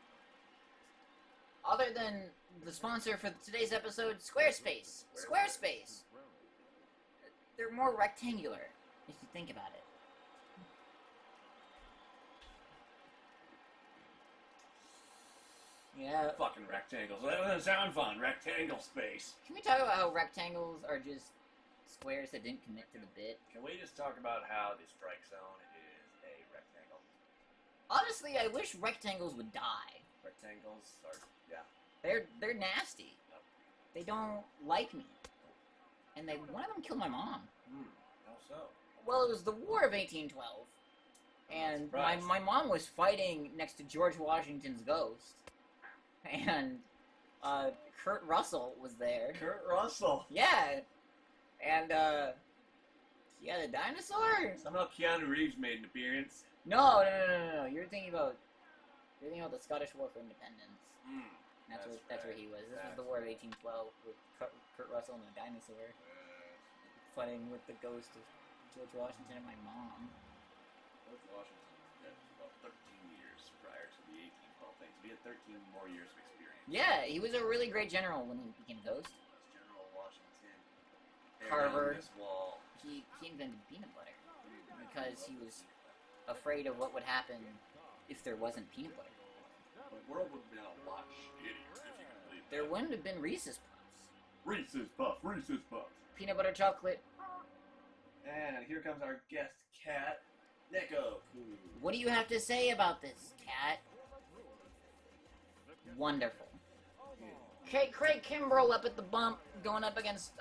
Other than the sponsor for today's episode, Squarespace. Squarespace. They're more rectangular, if you think about it. Yeah. Fucking rectangles. That doesn't sound fun. Rectangle space. Can we talk about how rectangles are just squares that didn't commit to the bit. Can we just talk about how the strike zone is a rectangle? Honestly, I wish rectangles would die. Rectangles are, yeah. They're nasty. Yep. They don't like me. And one of them killed my mom. How so? Well, it was the War of 1812. And my mom was fighting next to George Washington's ghost. And Kurt Russell was there. Kurt Russell? Yeah. And he had a dinosaur? Somehow Keanu Reeves made an appearance. No. You're thinking about the Scottish War for Independence. That's where he was. This was the War of 1812 with Kurt Russell and a dinosaur fighting with the ghost of George Washington and my mom. George Washington was dead for about 13 years prior to the 1812 thing, so he had 13 more years of experience. Yeah, he was a really great general when he became a ghost. General Washington. Carver. This wall. He invented peanut butter because he was afraid of what would happen if there wasn't peanut butter. The world would have been a lot shittier, if you can believe that. There wouldn't have been Reese's Puffs. Reese's Puffs, Reese's Puffs. Peanut butter chocolate. And here comes our guest cat, Neko. What do you have to say about this, cat? Wonderful. Okay, Craig Kimbrell up at the bump, going up against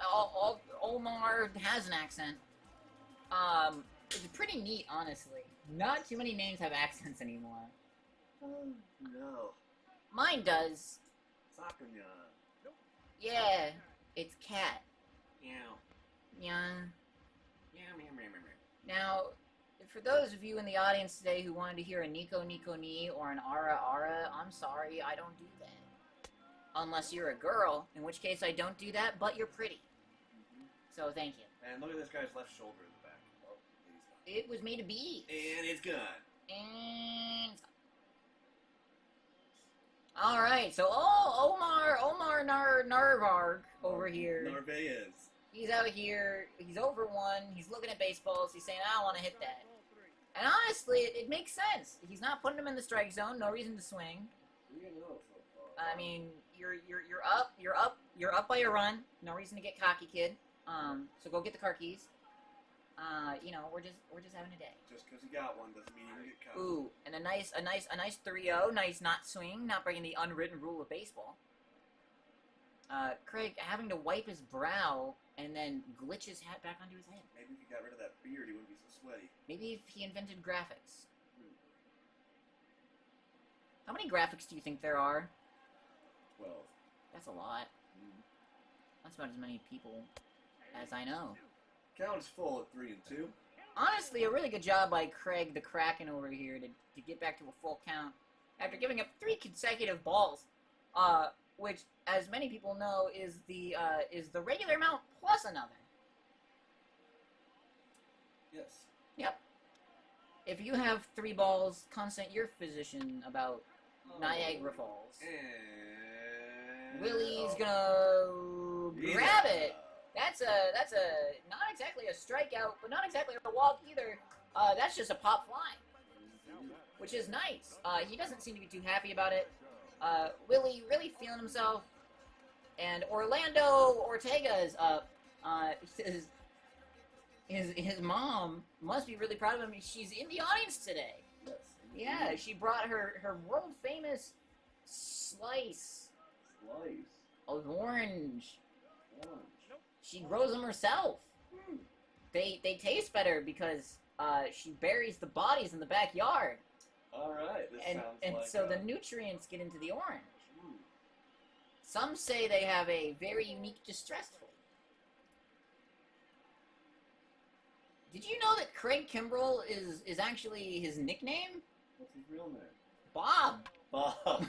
Omar has an accent. It's pretty neat, honestly. Not too many names have accents anymore. Oh, no. Mine does. Sakunyan. Yeah, it's cat. Meow. Yeah. Meow, meow, meow, meow, meow. Now, for those of you in the audience today who wanted to hear a Nico Nico Ni or an Ara Ara, I'm sorry, I don't do that. Unless you're a girl, in which case I don't do that, but you're pretty. So thank you. And look at this guy's left shoulder in the back. Oh, he's gone. It was made of beads. And it's gone. And all right, so Omar Narvarg over here. Narvaez. He's out here. He's over one. He's looking at baseballs. He's saying, "I don't want to hit that." And honestly, it makes sense. He's not putting him in the strike zone. No reason to swing. I mean, you're up by a run. No reason to get cocky, kid. So go get the car keys. You know, we're just having a day. Just because you got one doesn't mean you can get cocky. Ooh, and a nice 3-0. Nice not swing, not breaking the unwritten rule of baseball. Craig having to wipe his brow and then glitch his hat back onto his head. Maybe if he got rid of that beard, he wouldn't be so sweaty. Maybe if he invented graphics. How many graphics do you think there are? 12. That's a lot. That's about as many people as I know. Count is full at 3 and 2. Honestly, a really good job by Craig the Kraken over here to get back to a full count after giving up 3 consecutive balls, which, as many people know, is the regular amount plus another. Yes. Yep. If you have 3 balls, constant your physician about Niagara Falls. And Willie's gonna grab it. That's not exactly a strikeout, but not exactly a walk either. That's just a pop fly, which is nice. He doesn't seem to be too happy about it. Willie really feeling himself, and Orlando Ortega is up. His mom must be really proud of him. She's in the audience today. Yes. Yeah, she brought her world famous slice of orange. She grows them herself. They taste better because she buries the bodies in the backyard. All right. And so the nutrients get into the orange. Some say they have a very unique distress flavor. Did you know that Craig Kimbrell is actually his nickname? What's his real name? Bob. Bob.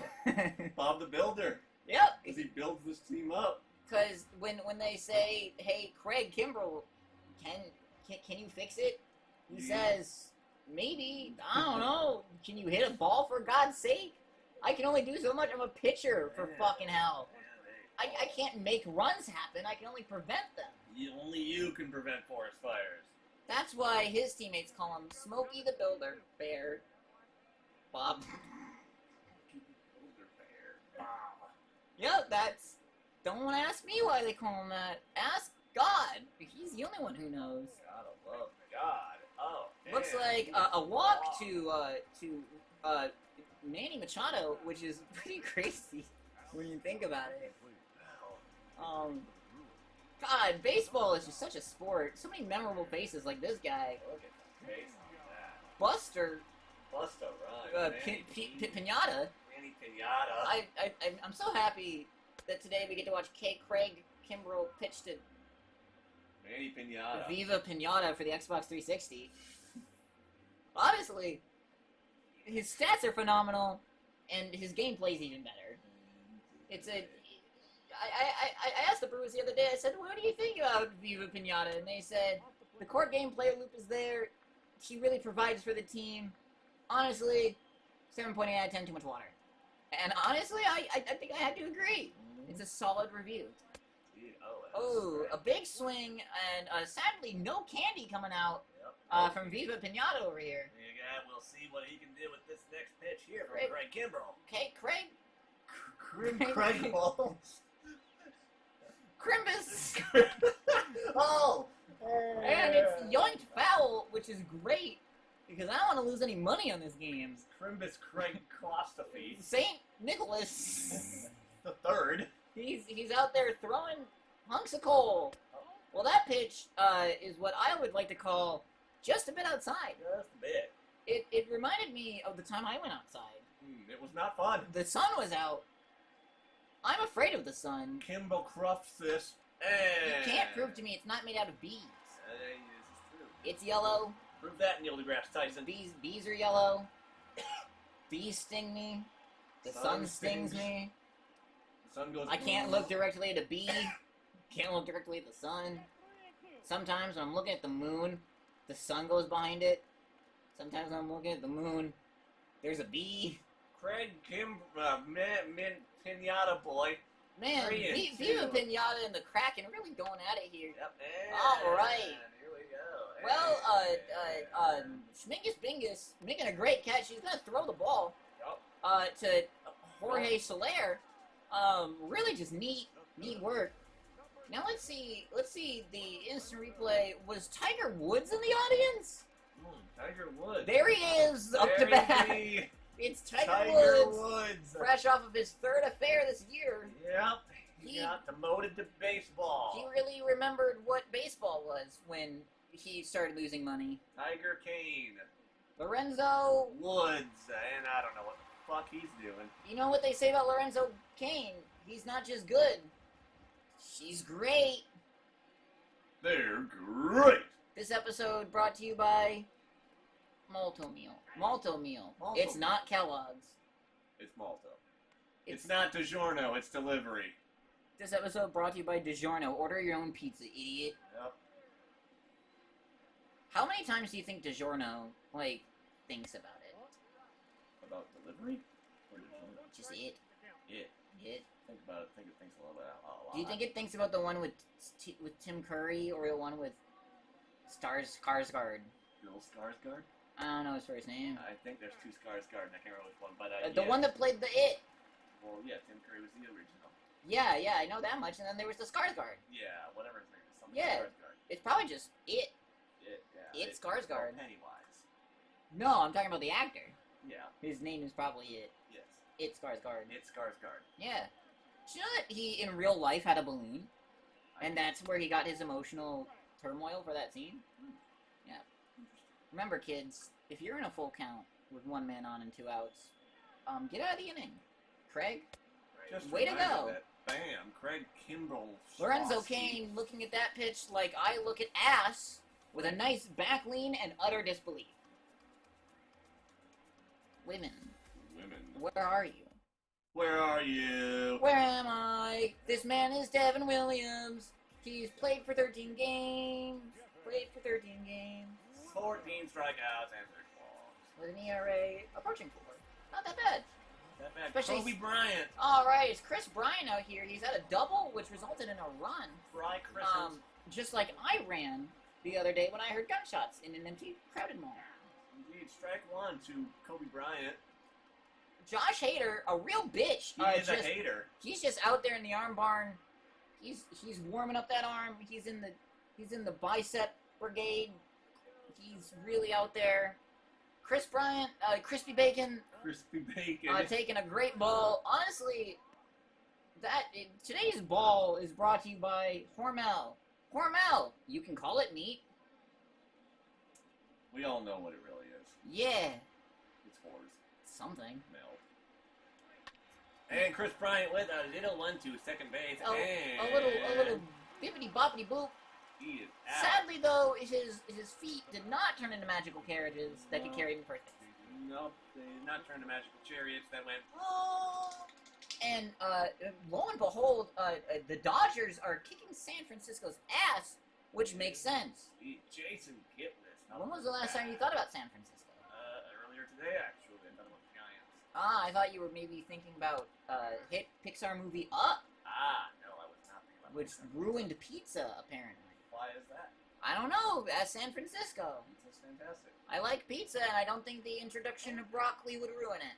Bob the Builder. Yep. Because he builds this team up. Because when they say, "Hey, Craig Kimbrell, can you fix it?" He says, "Maybe. I don't know. Can you hit a ball for God's sake? I can only do so much. I'm a pitcher for fucking hell. I can't make runs happen. I can only prevent them." Only you can prevent forest fires. That's why his teammates call him Smokey the Builder Bear. Bob. Builder Bear. Bob. Yep, that's... Don't ask me why they call him that. Ask God, he's the only one who knows. Gotta love God. Oh, Looks man. like a walk to Manny Machado, which is pretty crazy when you think about it. God, baseball is just such a sport. So many memorable faces like this guy. Look at the face on that. Buster, Right. Pinata. Manny Pinata. I'm so happy that today we get to watch Craig Kimbrell pitch to Manny Pinata. Viva Pinata for the Xbox 360. Honestly, his stats are phenomenal, and his gameplay is even better. It's a... I asked the Brewers the other day, I said, what do you think about Viva Pinata? And they said, the core gameplay loop is there, he really provides for the team. Honestly, 7.8 out of 10, too much water. And honestly, I think I had to agree. It's a solid review. Oh, a big swing, and sadly, no candy coming out from Viva Pinata over here. Yeah, we'll see what he can do with this next pitch here from Craig Kimbrell. Okay, Craig. Craig Ball. Crimbus. Oh! And it's yoinked foul, which is great, because I don't want to lose any money on this game. Crimbus Craig Clostophy. St. Nicholas. The third. He's out there throwing hunks of coal. Well, that pitch is what I would like to call just a bit outside. Just a bit. It reminded me of the time I went outside. It was not fun. The sun was out. I'm afraid of the sun. Kimbo crufts this. You can't prove to me it's not made out of bees. This is true. It's yellow. Prove that in Neil deGrasse Tyson. Bees are yellow. Bees sting me. The sun stings me. The sun goes. I can't look directly at a bee. Can't look directly at the sun. Sometimes when I'm looking at the moon, the sun goes behind it. Sometimes when I'm looking at the moon, there's a bee. Craig Pinata boy. Man, Viva Pinata and the Kraken really going at it here. Yep. All right. Here we go. Well, Schmingus Bingus making a great catch. He's gonna throw the ball to Jorge Soler. Really just neat work. Now let's see the instant replay. Was Tiger Woods in the audience? Tiger Woods. There he is, up to bat. It's Tiger Woods, fresh off of his third affair this year. Yep. He got demoted to baseball. He really remembered what baseball was when he started losing money. Tiger Kane. Lorenzo Woods, and I don't know what the fuck he's doing. You know what they say about Lorenzo Kane? He's not just good. She's great. They're great. This episode brought to you by Malto Meal. Malto Meal. It's not Kellogg's. It's Malto. It's not DiGiorno, it's delivery. This episode brought to you by DiGiorno. Order your own pizza, idiot. Yep. How many times do you think DiGiorno, thinks about it? About delivery? Or DiGiorno? Just it. It. Think about it. Think it thinks a lot. Do you think it thinks about the one with Tim Curry or the one with Skarsgård? Bill Skarsgård? I don't know his first name. I think there's two Skarsgård, and I can't remember which one, but the one that played the It. Well, yeah, Tim Curry was the original. Yeah, I know that much, and then there was the Skarsgård. Yeah, whatever his name is. Skarsgård. It's probably just It. It's Skarsgård. Pennywise. No, I'm talking about the actor. Yeah. His name is probably It. Yes. It's Skarsgård. It's Skarsgård. Yeah. Did you know that he, in real life, had a balloon? And that's where he got his emotional turmoil for that scene? Yeah. Remember, kids, if you're in a full count with one man on and 2 outs, get out of the inning. Craig, way to go. That. Bam, Craig Kimbrell. Lorenzo Kane looking at that pitch like I look at ass with a nice back lean and utter disbelief. Women. Where are you? Where are you? Where am I? This man is Devin Williams. He's played for 13 games. 14 strikeouts and 6 balls. With an ERA approaching 4. Not that bad. Especially Kobe Bryant. Alright, it's Chris Bryant out here. He's had a double, which resulted in a run. Just like I ran the other day when I heard gunshots in an empty, crowded mall. Indeed, strike one to Kobe Bryant. Josh Hader, a real bitch. He is a hater. He's just out there in the arm barn. He's warming up that arm. He's in the bicep brigade. He's really out there. Chris Bryant, Crispy Bacon. Crispy Bacon. Taking a great ball. Honestly, today's ball is brought to you by Hormel. Hormel, you can call it meat. We all know what it really is. Yeah. It's horse. Something. Milk. And Chris Bryant with a little 1-2 second base. A little bippity boppity boop. He is out. Sadly, though, his feet did not turn into magical carriages that could carry him first base. Nope, they did not turn to magical chariots that went. Oh. And lo and behold, the Dodgers are kicking San Francisco's ass, which makes sense. Jason Kipnis. When was the last time you thought about San Francisco? Earlier today, actually. I thought about the Giants. I thought you were maybe thinking about hit Pixar movie Up. No, I was not thinking about Which ruined pizza, apparently. Why is that? I don't know. That's San Francisco. Pizza's fantastic. I like pizza, and I don't think the introduction of broccoli would ruin it.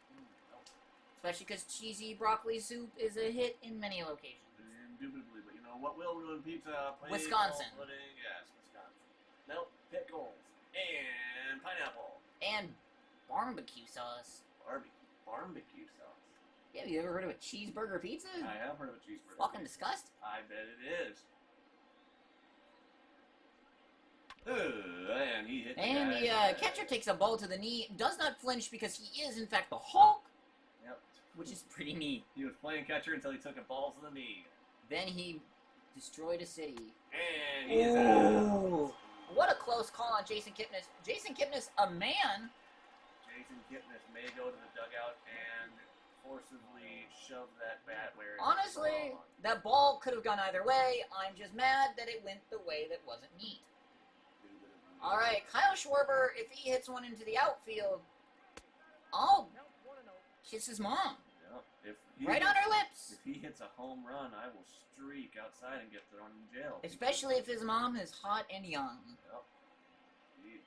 Especially because cheesy broccoli soup is a hit in many locations. Indubitably, but you know what will ruin pizza? Wisconsin. Pudding. Yes, Wisconsin. Nope, pickles and pineapple. And barbecue sauce. Barbecue sauce. Yeah, have you ever heard of a cheeseburger pizza? I have heard of a cheeseburger. Fucking disgusting. I bet it is. And he hit. And the catcher takes a ball to the knee, does not flinch because he is in fact the Hulk. Yep. Which is pretty neat. He was playing catcher until he took a ball to the knee. Then he destroyed a city. And he is out. What a close call on Jason Kipnis. Jason Kipnis, a man. Jason Kipnis may go to the dugout and forcibly shove that bat where it Honestly, belongs. that ball could have gone either way. I'm just mad that it went the way that wasn't neat. Alright, Kyle Schwarber, if he hits one into the outfield, I'll kiss his mom. Yep. Right on her lips. If he hits a home run, I will streak outside and get thrown in jail. Especially if his mom is hot and young. Yep. He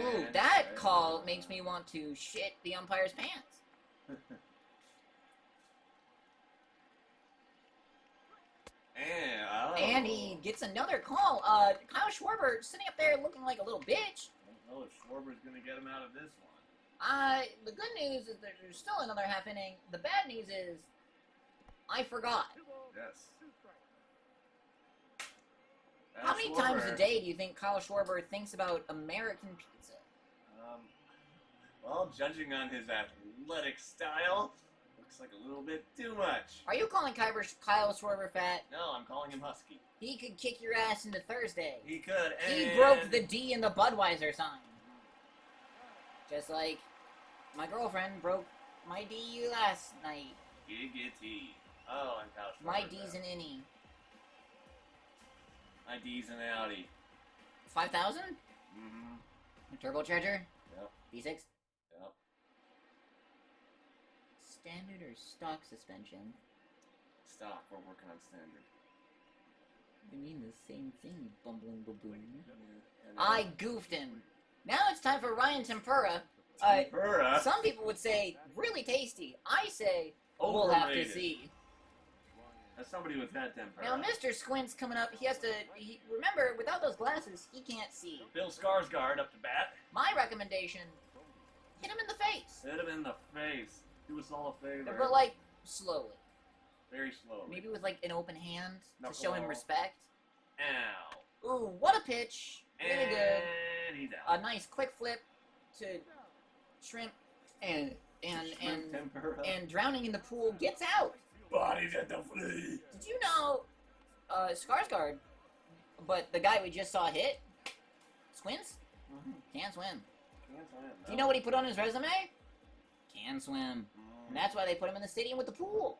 milf. Ooh, that call makes me want to shit the umpire's pants. And he gets another call. Kyle Schwarber sitting up there looking like a little bitch. I don't know if Schwarber's going to get him out of this one. The good news is that there's still another half inning. The bad news is, I forgot. Yes. How many times a day do you think Kyle Schwarber thinks about American pizza? Well, judging on his athletic style, looks like a little bit too much. Are you calling Kyle Schwarber fat? No, I'm calling him husky. He could kick your ass into Thursday. He could. He broke the D in the Budweiser sign. Just like my girlfriend broke my D last night. Giggity. Oh, I'm Kyle Schwarber. My D's an innie. My D's an Audi. 5,000? Mm-hmm. Turbocharger? Yep. V6? Yep. Standard or stock suspension? Stock. We're working on standard. You mean the same thing, you bumbling baboon. Yeah. I goofed him. Now it's time for Ryan Tempura. Tempura? Some people would say, really tasty. I say, we'll have to see. As somebody with that tempura. Now, Mr. Squint's coming up. He has to... remember, without those glasses, he can't see. Bill Skarsgård up to bat. My recommendation, hit him in the face. Hit him in the face. Do us all a favor. But, like, slowly. Very slowly. Maybe with, like, an open hand Knuckle. to show him respect. Ow. Ooh, what a pitch. Really good. And he's out. A nice quick flip to shrimp and tempura. and drowning in the pool gets out. Bodies at the flea. Did you know Skarsgård, but the guy we just saw hit, swims? Can't swim. Can't swim. Do you know what he put on his resume? Can swim. And that's why they put him in the stadium with the pool.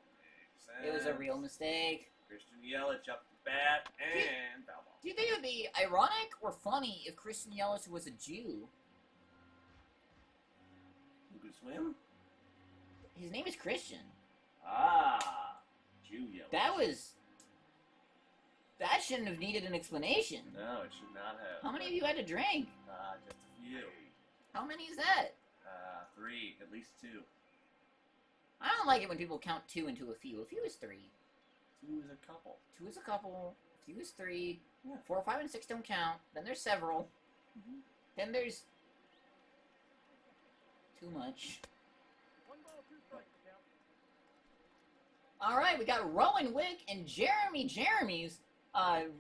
It was a real mistake. Christian Yelich up the bat and foul ball. Do you think it would be ironic or funny if Christian Yelich was a Jew? Who could swim? His name is Christian. Ah, Jew Yelich. That shouldn't have needed an explanation. No, it should not have. How many of you had to drink? Just a few. How many is that? 3, at least 2. I don't like it when people count 2 into a few. A few is 3. 2 is a couple. 2 is a couple. A few is 3. Yeah. 4, 5, and 6 don't count. Then there's several. Mm-hmm. Then there's too much. Alright, we got Rowan Wick and Jeremy Jeremy's.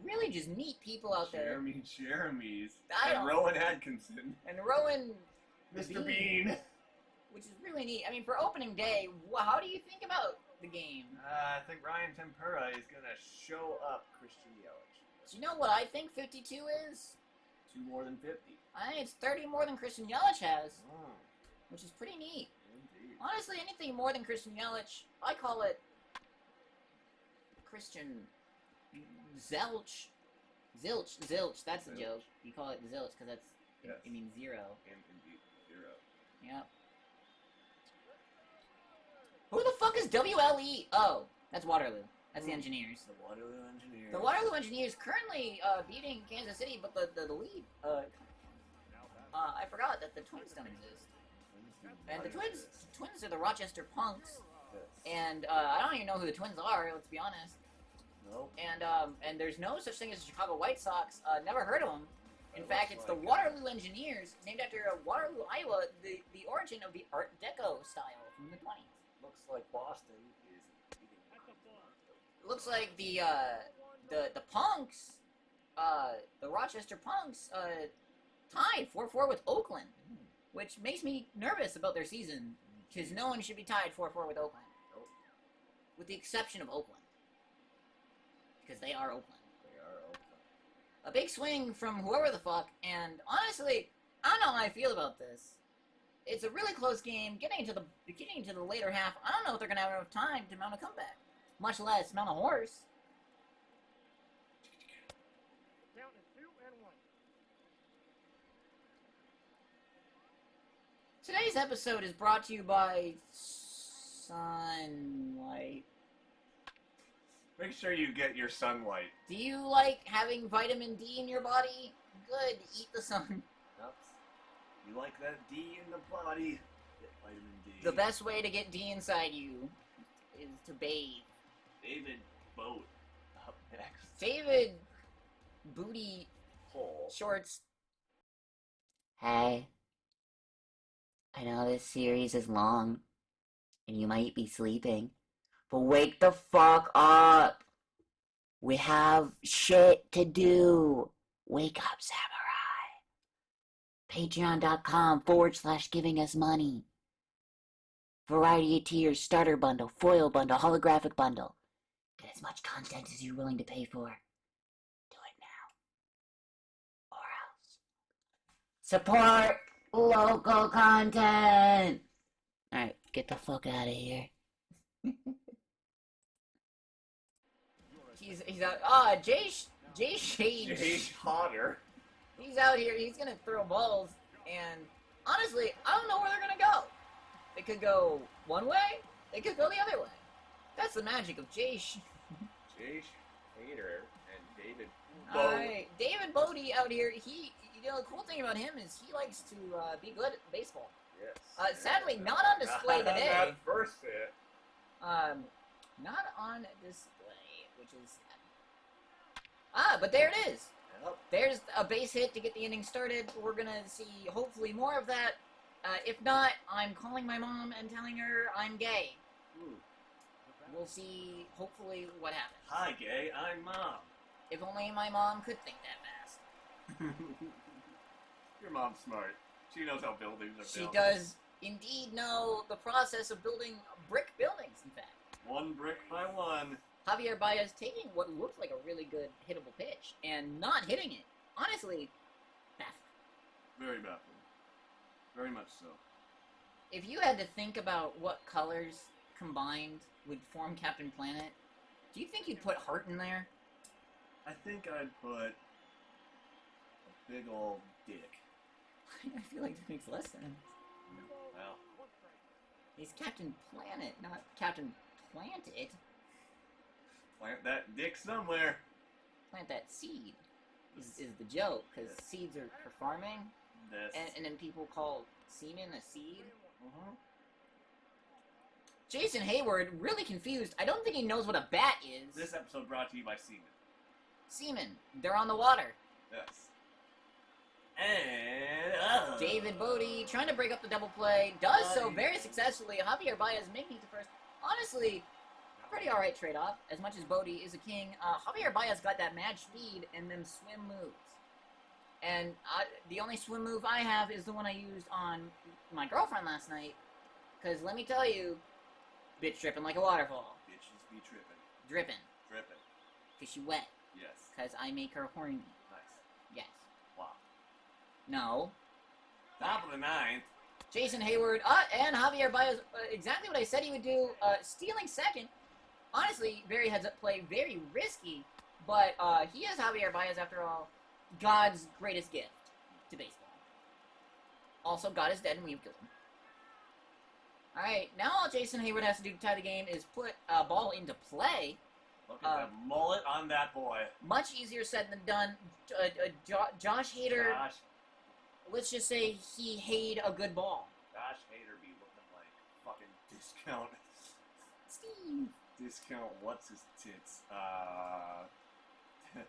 Really just neat people out there. Jeremy's. I don't- And Rowan Atkinson. And Rowan... Mr. Bean. Which is really neat. I mean, for opening day, how do you think about the game? I think Ryan Tempura is going to show up Christian Yelich. Do you know what I think 52 is? 2 more than 50. I think it's 30 more than Christian Yelich has, Oh, which is pretty neat. indeed. Honestly, anything more than Christian Yelich, I call it Christian Zilch. Zilch, that's the Zilch. joke. You call it Zilch because that's, Yes. it means 0. And indeed, 0. Yep. Who the fuck is WLE? Oh, that's Waterloo. That's the Engineers. The Waterloo Engineers. The Waterloo Engineers currently beating Kansas City, but the lead, I forgot that the Twins don't exist. And the Twins are the Rochester Punks, Yes. and I don't even know who the Twins are, let's be honest. Nope. And there's no such thing as the Chicago White Sox, never heard of them. In It fact, looks it's the like Waterloo Engineers, named after Waterloo, Iowa, the origin of the Art Deco style from the 20s. Looks like Boston is beating. It looks like the Punks, the Rochester Punks, tied 4-4 with Oakland, which makes me nervous about their season, because no one should be tied 4-4 with Oakland. Nope. With the exception of Oakland. Because they are Oakland. They are Oakland. A big swing from whoever the fuck, and honestly, I don't know how I feel about this. It's a really close game, getting into the later half. I don't know if they're gonna have enough time to mount a comeback, much less mount a horse. Count is 2 and 1. Today's episode is brought to you by Sunlight. Make sure you get your sunlight. Do you like having vitamin D in your body? Good, eat the sun. Yep. You like that D in the body? Get vitamin D. The best way to get D inside you is to bathe. David Boat up next. David Booty Hole. Shorts. Hey. I know this series is long, and you might be sleeping, but wake the fuck up! We have shit to do! Wake up, samurai! Patreon.com/giving us money. Variety of tiers, starter bundle, foil bundle, holographic bundle. Get as much content as you're willing to pay for. Do it now. Or else. Support local content! Alright, get the fuck out of here. he's out. Jay Shade. Jay Hodder. He's out here. He's gonna throw balls, and honestly, I don't know where they're gonna go. They could go one way. They could go the other way. That's the magic of Jay Hader and David Boat. Alright, David Bodie out here. The cool thing about him is he likes to be good at baseball. Yes. Sadly, not on display today. That first hit. Not on display, which is sad. But there it is. Yep. There's a base hit to get the inning started. We're gonna see hopefully more of that. If not, I'm calling my mom and telling her I'm gay. Ooh. We'll see, hopefully, what happens. Hi, gay. I'm Mom. If only my mom could think that fast. Your mom's smart. She knows how buildings are She built. does indeed know the process of building brick buildings, in fact. One brick by one. Javier Baez taking what looked like a really good hittable pitch and not hitting it. Honestly, baffling. Very baffling. Very much so. If you had to think about what colors combined would form Captain Planet, do you think you'd put heart in there? I think I'd put a big old dick. I feel like that makes less sense. Well, He's Captain Planet, not Captain Planted. plant that dick somewhere. Plant that seed is the joke, because seeds are for farming, This. and then people call semen a seed. Uh-huh. Jason Hayward, really confused. I don't think he knows what a bat is. This episode brought to you by Seaman. Seaman. They're on the water. Yes. And David Bodie trying to break up the double play. Does so very successfully. Javier Baez making it to first. Honestly, pretty alright trade-off. As much as Bodie is a king, Javier Baez got that match speed and them swim moves. And the only swim move I have is the one I used on my girlfriend last night. Because let me tell you, bitch dripping like a waterfall. Bitches be tripping. Dripping. Dripping. Because she wet. Yes. Because I make her horny. Nice. Yes. Wow. No. Top of the ninth. Jason Hayward, and Javier Baez, exactly what I said he would do, stealing second. Honestly, very heads-up play, very risky, but he is Javier Baez, after all, God's greatest gift to baseball. Also, God is dead and we've killed him. Alright, now all Jason Hayward has to do to tie the game is put a ball into play. Look at that mullet on that boy. Much easier said than done. Josh Hader, Josh. let's just say he hayed a good ball. Josh Hader be looking like fucking discount. Steve. Discount what's his tits? This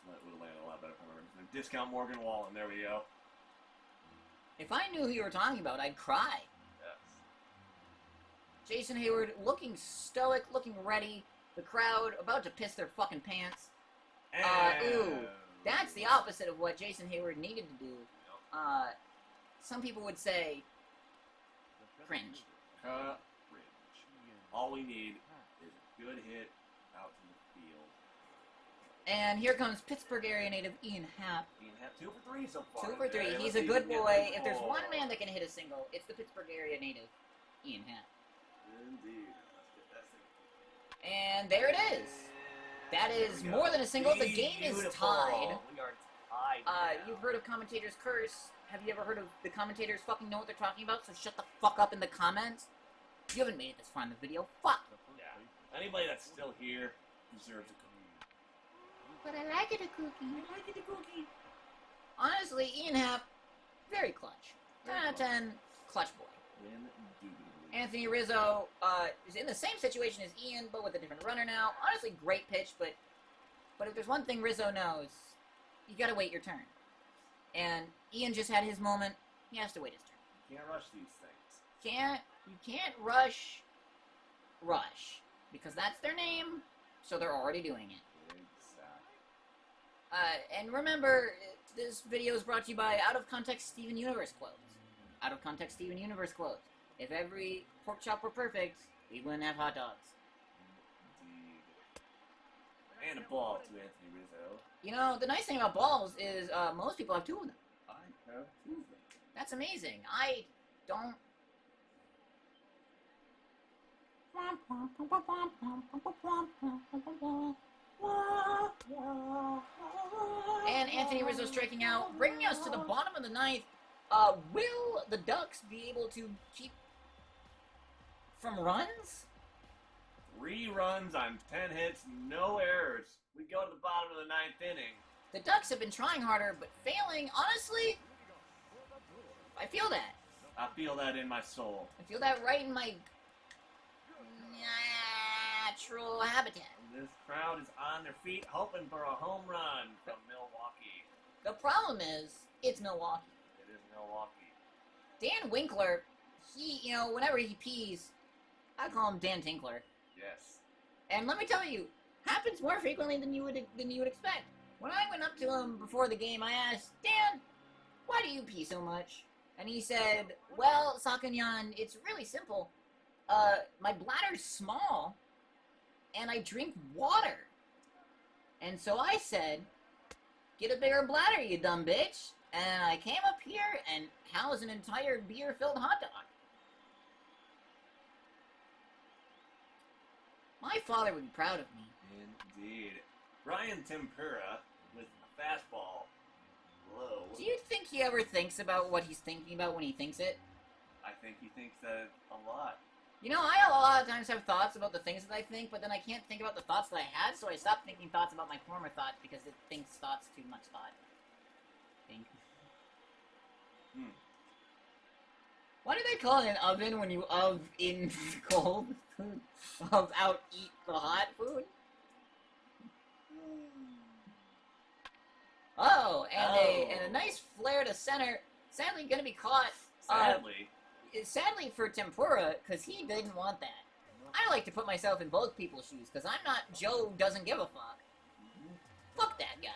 would have landed a lot better if I remember. Discount Morgan Wallen. There we go. If I knew who you were talking about, I'd cry. Yes. Jason Hayward looking stoic, looking ready. The crowd about to piss their fucking pants. Ooh. That's the opposite of what Jason Hayward needed to do. Some people would say cringe. Cringe. All we need is a good hit out to the field. And here comes Pittsburgh area native Ian Happ. Ian Happ, 2 for 3 so far. 2 for 3. Yeah, He's let's a see good if we can boy. get the If there's ball. one man that can hit a single, it's the Pittsburgh area native Ian Happ. Indeed. Let's get that thing. And there it is. That is more than a single. The game is tied. We are tied. You've heard of commentators curse. Have you ever heard of the commentators fucking know what they're talking about? So shut the fuck up in the comments. You haven't made it this far in the video. Fuck. Yeah. Anybody that's still here deserves a cookie. But I like it a cookie. I like it a cookie. Honestly, Ian Happ, very clutch. 10 out of 10, clutch boy. Indubitably. Anthony Rizzo is in the same situation as Ian, but with a different runner now. Honestly, great pitch, but if there's one thing Rizzo knows, you gotta wait your turn. And Ian just had his moment. He has to wait his turn. You can't rush these things. You can't rush, because that's their name, so they're already doing it. Exactly. And remember, this video is brought to you by Out of Context Steven Universe quotes. Out of Context Steven Universe quotes. If every pork chop were perfect, we wouldn't have hot dogs. Indeed. And a ball to Anthony Rizzo. You know, the nice thing about balls is most people have 2 of them. I have 2 of them. That's amazing. I don't... And Anthony Rizzo striking out, bringing us to the bottom of the 9th. Will the Ducks be able to keep from runs? 3 runs on 10 hits, no errors. We go to the bottom of the 9th inning. The Ducks have been trying harder, but failing. Honestly, I feel that. I feel that in my soul. I feel that right in my natural habitat. This crowd is on their feet, hoping for a home run from Milwaukee. The problem is, it's Milwaukee. It is Milwaukee. Dan Winkler, he, whenever he pees, I call him Dan Tinkler. Yes. And let me tell you, happens more frequently than you would expect. When I went up to him before the game, I asked, Dan, why do you pee so much? And he said, well, Sakunyan, it's really simple. My bladder's small, and I drink water. And so I said, get a bigger bladder, you dumb bitch. And I came up here and housed an entire beer-filled hot dog. My father would be proud of me. Indeed. Brian Tempura with a fastball. Low. Do you think he ever thinks about what he's thinking about when he thinks it? I think he thinks that a lot. You know, I a lot of times have thoughts about the things that I think, but then I can't think about the thoughts that I had, so I stopped thinking thoughts about my former thoughts because it thinks thoughts too much thought. Think. Why do they call it an oven when you in cold food? Out eat the hot food? Oh, and a nice flare to center. Sadly, gonna be caught. Sadly for Tempura, because he didn't want that. I like to put myself in both people's shoes, because I'm not Joe doesn't give a fuck. Fuck that guy.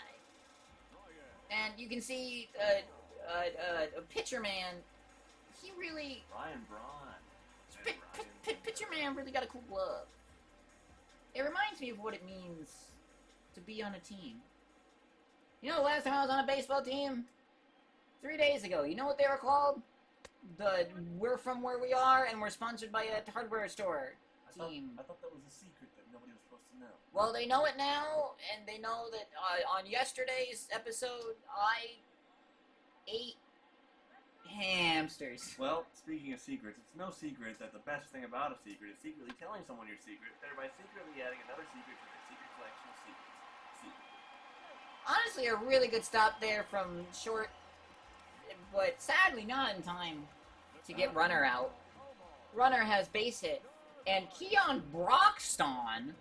And you can see a Pitcher Man. He really. Ryan Braun. Pitcher Man really got a cool glove. It reminds me of what it means to be on a team. You know, the last time I was on a baseball team? 3 days ago. You know what they were called? We're from where we are, and we're sponsored by a hardware store team. I thought that was a secret that nobody was supposed to know. Well, they know it now, and they know that on yesterday's episode, I ate hamsters. Well, speaking of secrets, it's no secret that the best thing about a secret is secretly telling someone your secret, thereby secretly adding another secret to their secret collection of secrets. Honestly, a really good stop there from short, but sadly not in time to get Runner out. Runner has base hit, and Keon Broxton,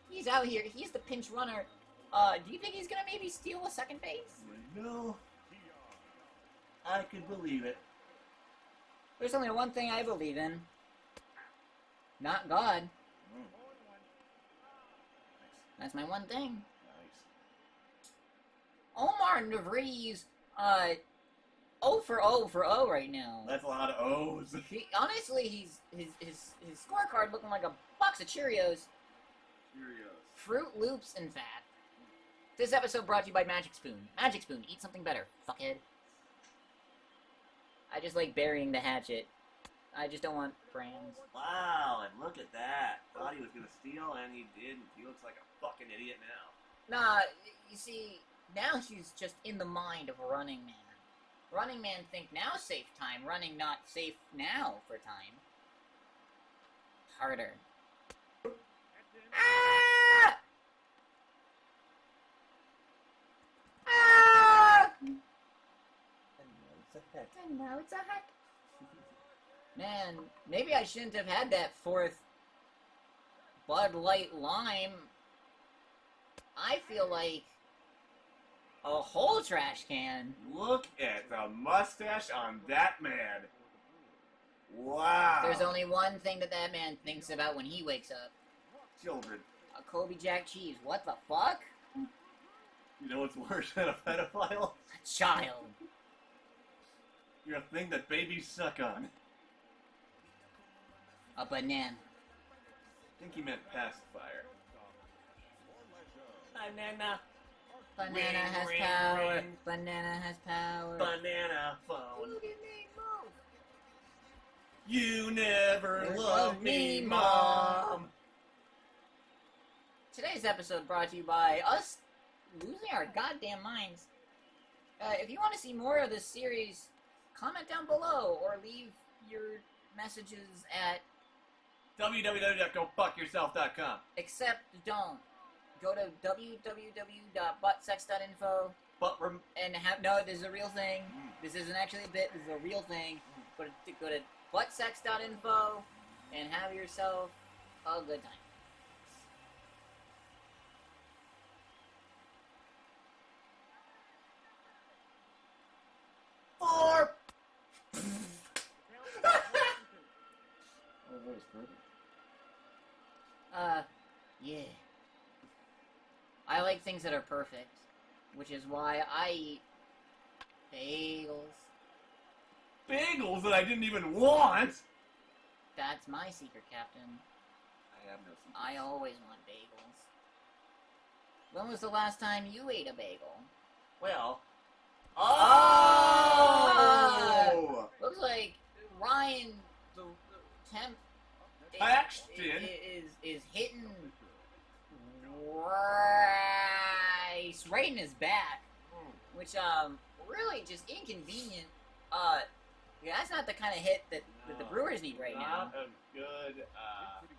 he's out here. He's the pinch runner. Do you think he's gonna maybe steal a second base? No, I could believe it. There's only one thing I believe in. Not God. That's my one thing. Nice. Omar Navree's 0 for 0 right now. That's a lot of O's. Honestly, his scorecard looking like a box of Cheerios. Fruit Loops, in fact. This episode brought to you by Magic Spoon. Magic Spoon, eat something better, fuckhead. I just like burying the hatchet. I just don't want brands. Wow, and look at that. Thought he was gonna steal, and he didn't. He looks like a fucking idiot now. Nah, you see, now he's just in the mind of Running Man. Running Man think now safe time, running not safe now for time. Harder. Ah! Ah! And now it's a hack. Man, maybe I shouldn't have had that fourth Bud Light Lime. I feel like a whole trash can. Look at the mustache on that man. Wow. There's only one thing that man thinks about when he wakes up. Children. A Kobe Jack cheese. What the fuck? You know what's worse than a pedophile? A child. You're a thing that babies suck on. A banana. I think he meant pacifier. Banana. Banana Ring, has ring, power. ring. Banana has power. Banana phone. You never loved me, Mom. Today's episode brought to you by us losing our goddamn minds. If you want to see more of this series, comment down below or leave your messages at www.gofuckyourself.com. except don't. Go to www.buttsex.info and no, this is a real thing. This isn't actually a bit, this is a real thing. Go to buttsex.info and have yourself a good time. Four. Oh, that was perfect. Yeah. I like things that are perfect, which is why I eat bagels. Bagels that I didn't even want! That's my secret, Captain. I have no secret. I always want bagels. When was the last time you ate a bagel? Well. Oh! Looks like Ryan, the temp, Paxton is hitting right in his back, which really just inconvenient. Yeah, that's not the kind of hit that the Brewers need right now. Not a good,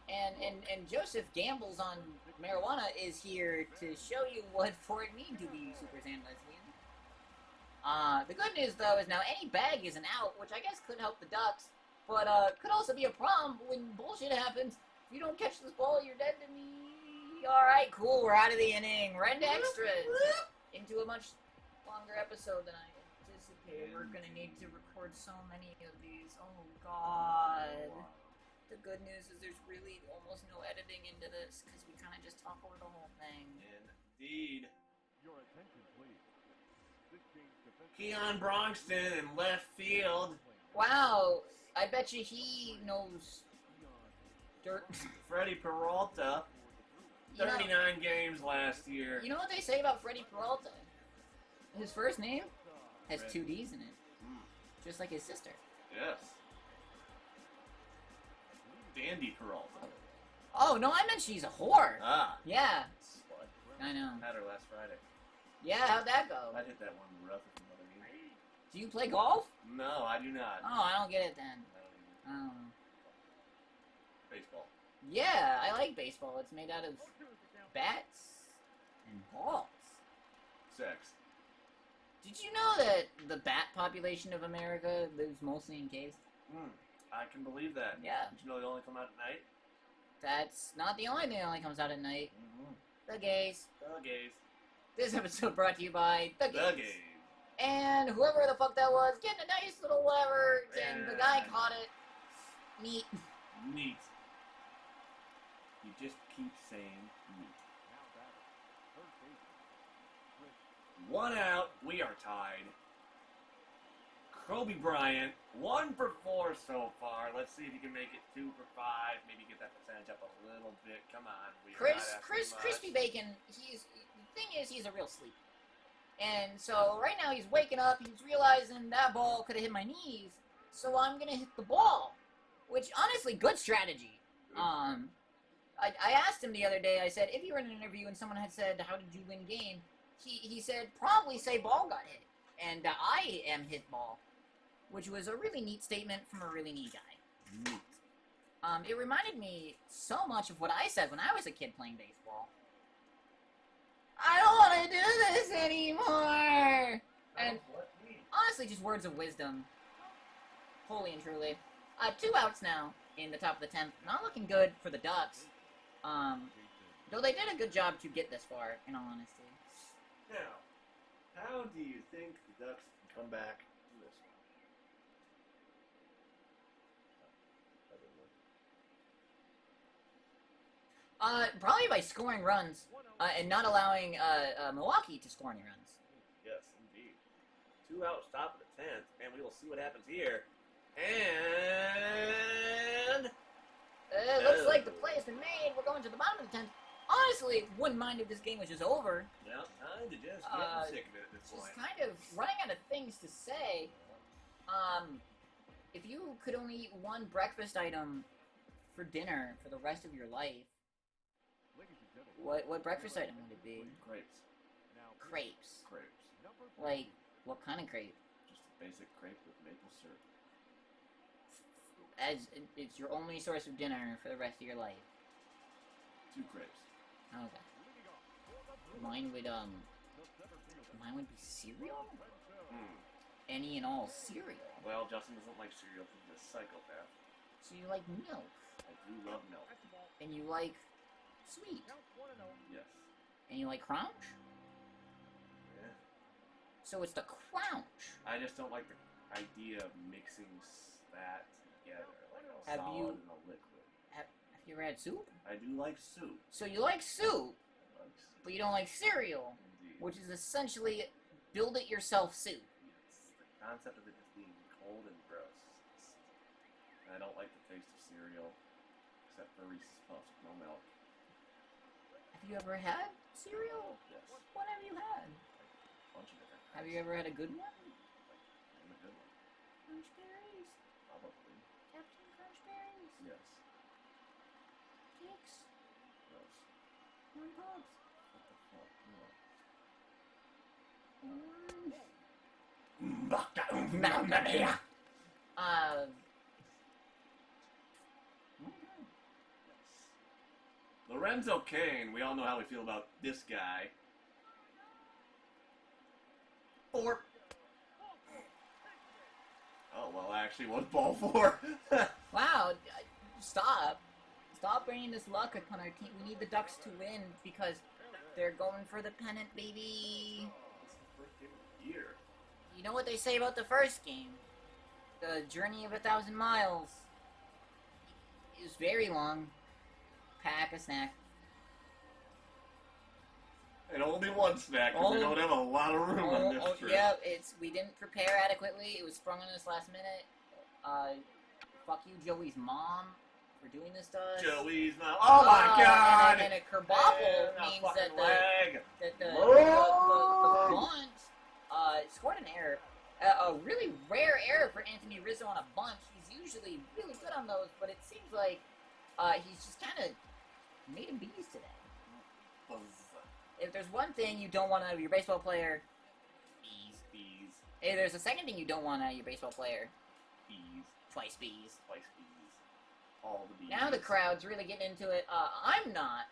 And Joseph Gambles on Marijuana is here to show you what for it means to be Super Saiyan lesbian. The good news though is now any bag isn't out, which I guess could help the Ducks. But could also be a problem when bullshit happens. If you don't catch this ball, you're dead to me. Alright, cool, we're out of the inning. We're into extras. Into a much longer episode than I anticipated. We're gonna need to record so many of these. Oh god. The good news is there's really almost no editing into this because we kind of just talk over the whole thing. Indeed. Your attention, please. This game's defensive. Keon Bronxton in left field. Wow, I bet you he knows dirt. Freddie Peralta. You know- 39 games last year. You know what they say about Freddie Peralta? His first name has Right. 2 D's in it, Mm, just like his sister. yes. Dandy Peralta. Oh, no, I meant she's a whore. Ah. Yeah, Slut. I know. Had her last Friday. Yeah, how'd that go? I hit that one rough if you know what I mean. Do you play golf? No, I do not. Oh, I don't get it then. I don't even. Oh. Baseball. Yeah, I like baseball. It's made out of bats and balls. Sex. Did you know that the bat population of America lives mostly in caves? I can believe that. Yeah. Did you know they only come out at night? That's not the only thing that only comes out at night. Mm-hmm. The gays. The gays. This episode brought to you by the gays. The gays. And whoever the fuck that was, getting a nice little whatever, and the guy Yeah. caught it. Neat. Neat. You just keep saying neat. Now batter. Third baseman. 1 out. We are tied. Kobe Bryant, 1 for 4 so far. Let's see if he can make it 2 for 5. Maybe get that percentage up a little bit. Come on. We are not asking much. Crispy Bacon, the thing is, he's a real sleeper. And so right now he's waking up, he's realizing that ball could have hit my knees, so I'm gonna hit the ball. Which, honestly, good strategy. I asked him the other day, I said, if you were in an interview and someone had said, how did you win game? He said, probably say ball got hit. And I am hit ball. Which was a really neat statement from a really neat guy. Neat. It reminded me so much of what I said when I was a kid playing baseball. I don't want to do this anymore! And honestly, just words of wisdom. Holy and truly. 2 outs now in the top of the 10th. Not looking good for the Ducks. Though they did a good job to get this far, in all honesty. Now, how do you think the Ducks can come back to this one? Probably by scoring runs, and not allowing Milwaukee to score any runs. Yes, indeed. 2 outs, top of the 10th, and we will see what happens here. And It looks like the play has been made. We're going to the bottom of the 10th. Honestly, wouldn't mind if this game was just over. now time to just Uh, get sick of it at this Just point. kind of running out of things to say. If you could only eat one breakfast item for dinner for the rest of your life, Ladies and gentlemen. what breakfast item would it be? Grapes. Now Crepes. Crepes. number Like, what kind of crepe? Just a basic crepe with maple syrup. As it's your only source of dinner for the rest of your life. 2 crepes. Okay. Mine would be cereal? Any and all cereal. Well, Justin doesn't like cereal because he's a psychopath. So you like milk, I do love milk. That's the ball. and you like sweet, Count 1-0. Yes. and you like crunch? Yeah. So it's the crunch. I just don't like the idea of mixing that together, like a Have solid you- and a liquid. Have you ever had soup? I do like soup. So you like soup, I like soup. but you don't like cereal, Indeed. which is essentially build-it-yourself soup. Yes. The concept of it just being cold and gross. And I don't like the taste of cereal, except for Reese's Puffs with no milk. Have you ever had cereal? Yes. What have you had? A bunch of different kinds. Have you ever had a good one? Name a good one. Crunch berries. Probably. Captain Crunch berries. Yes. Cakes. Gross. Corn pops. What the fuck? No. Mamma mia! Lorenzo Kane, we all know how we feel about this guy. 4. Oh, well, actually, what's ball for? Wow, stop. Stop bringing this luck upon our team. We need the Ducks to win because they're going for the pennant, baby. This is the first game of the year. You know what they say about the first game? The journey of 1,000 miles is very long. Pack a snack. And only one snack, because we don't have a lot of room on this trip. Yeah, we didn't prepare adequately. It was sprung on us last minute. Fuck you, Joey's mom, for doing this to us. Joey's mom. Oh my god! And a kerbopple means that the bunt scored an error. A really rare error for Anthony Rizzo on a bunt. He's usually really good on those, but it seems like he's just kind of made him bees today. If there's one thing you don't want out of your baseball player, bees. Hey, there's a second thing you don't want out of your baseball player. Bees. Twice bees. All the bees. Now the crowd's really getting into it. I'm not.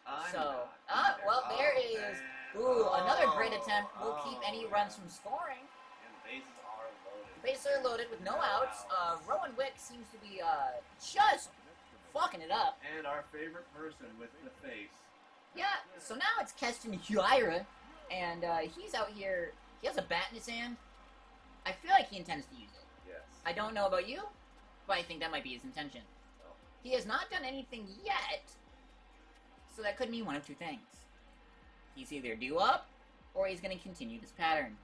Well, there is. Another great attempt. We'll keep any runs from scoring. And the bases are loaded. The bases are loaded with no outs. Rowan Wick seems to be just fucking it up. And our favorite person with the face. Yeah, so now it's Keston Huira, and he's out here. He has a bat in his hand. I feel like he intends to use it. Yes. I don't know about you, but I think that might be his intention. Oh. He has not done anything yet, so that could mean one of two things. He's either due up, or he's going to continue this pattern.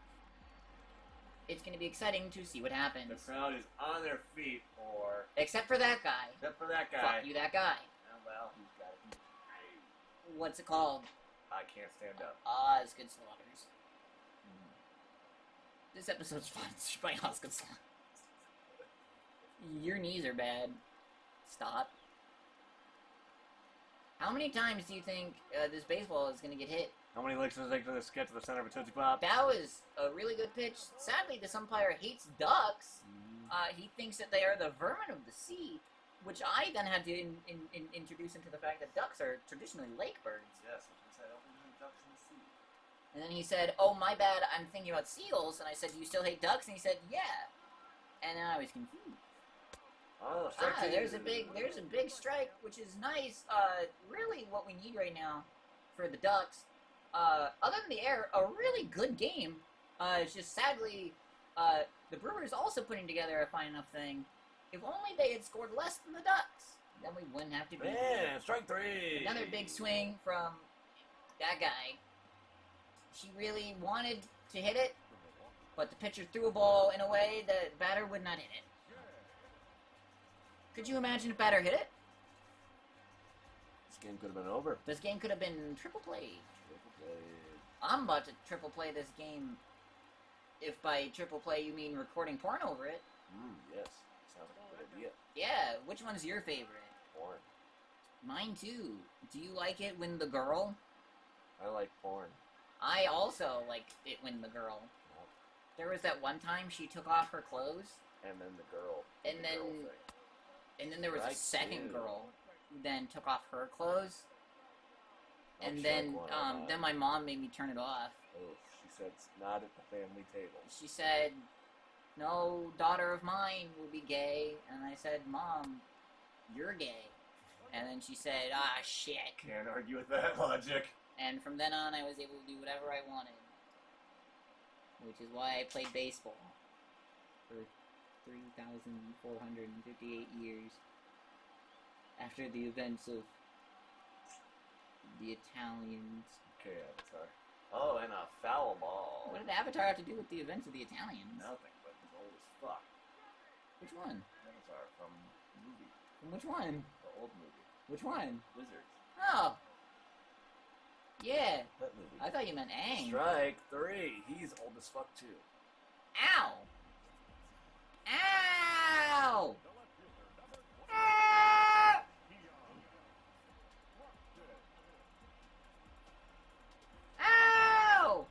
It's going to be exciting to see what happens. The crowd is on their feet for... Except for that guy. Except for that guy. Fuck you, that guy. Oh, well, he's got it. What's it called? I can't stand up. Osgood Slaughters. This episode's sponsored by Osgood Slaughters. Your knees are bad. Stop. How many times do you think this baseball is going to get hit? How many licks does it take to get to the center of a Tootsie Pop? That was a really good pitch. Sadly, this umpire hates ducks. He thinks that they are the vermin of the sea, which I then had to introduce into the fact that ducks are traditionally lake birds. Yes, I don't think there's ducks in the sea. And then he said, "Oh, my bad, I'm thinking about seagulls." And I said, "Do you still hate ducks?" And he said, "Yeah." And then I was confused. Oh, strike two. There's a big strike, which is nice. Really what we need right now for the Ducks. Other than the air, a really good game. It's just sadly, the Brewers also putting together a fine enough thing. If only they had scored less than the Ducks, then we wouldn't have to be. Man, strike three. Another big swing from that guy. She really wanted to hit it, but the pitcher threw a ball in a way that batter would not hit it. Could you imagine if batter hit it? This game could have been over. This game could have been triple played. Triple played. I'm about to triple play this game. If by triple play you mean recording porn over it. Yes. Sounds like a good idea. Yeah, which one's your favorite? Porn. Mine too. Do you like it when the girl? I like porn. I also like it when the girl. Nope. There was that one time she took off her clothes. And then the girl. And then... girl thing. And then there was a Strike second two. girl who then took off her clothes. Don't And strike then one on then mine. my mom made me turn it off. Oh, she said it's not at the family table. She said, "No daughter of mine will be gay." And I said, "Mom, you're gay." And then she said, "Ah, shit." Can't argue with that logic. And from then on, I was able to do whatever I wanted. Which is why I played baseball for 3,458 years. After the events of the Italians. Okay, Avatar. Oh, and a foul ball. What did Avatar have to do with the events of the Italians? Nothing, but he's old as fuck. Which one? Avatar from the movie. From which one? The old movie. Which one? Wizards. Oh. Yeah. That movie. I thought you meant Aang. Strike three. He's old as fuck too. Ow! Ow! Ow!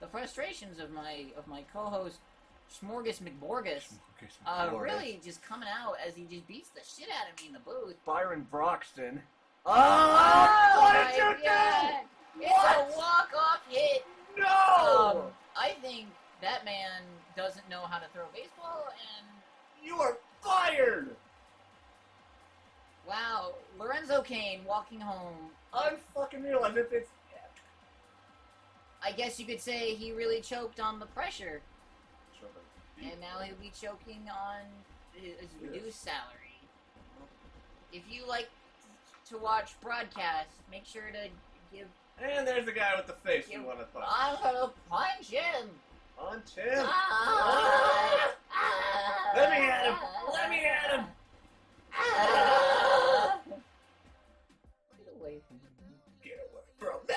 The frustrations of my co-host Smorgas McBorgas really just coming out as he just beats the shit out of me in the booth. Byron Broxton. Oh, What my did you do? God. It's What? a walk-off hit. No! I think that man doesn't know how to throw a baseball, and walking home. Unfucking-real, as if it's... I guess you could say he really choked on the pressure, Sure. and now he'll be choking on his reduced salary. If you like to watch broadcasts, make sure to give... And there's the guy with the face you give want to punch. I'm gonna punch him! Punch him! Ah! Let me at him! Let me at him! Get away from me. Get away from me!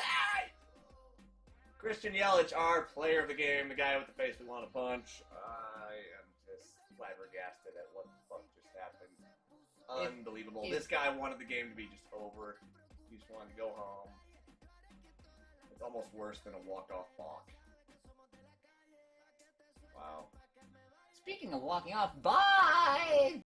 Christian Yelich, our player of the game, the guy with the face we want to punch. I am just flabbergasted at what the fuck just happened. Unbelievable. This guy wanted the game to be just over. He just wanted to go home. It's almost worse than a walk-off balk. Wow. Speaking of walking off, bye!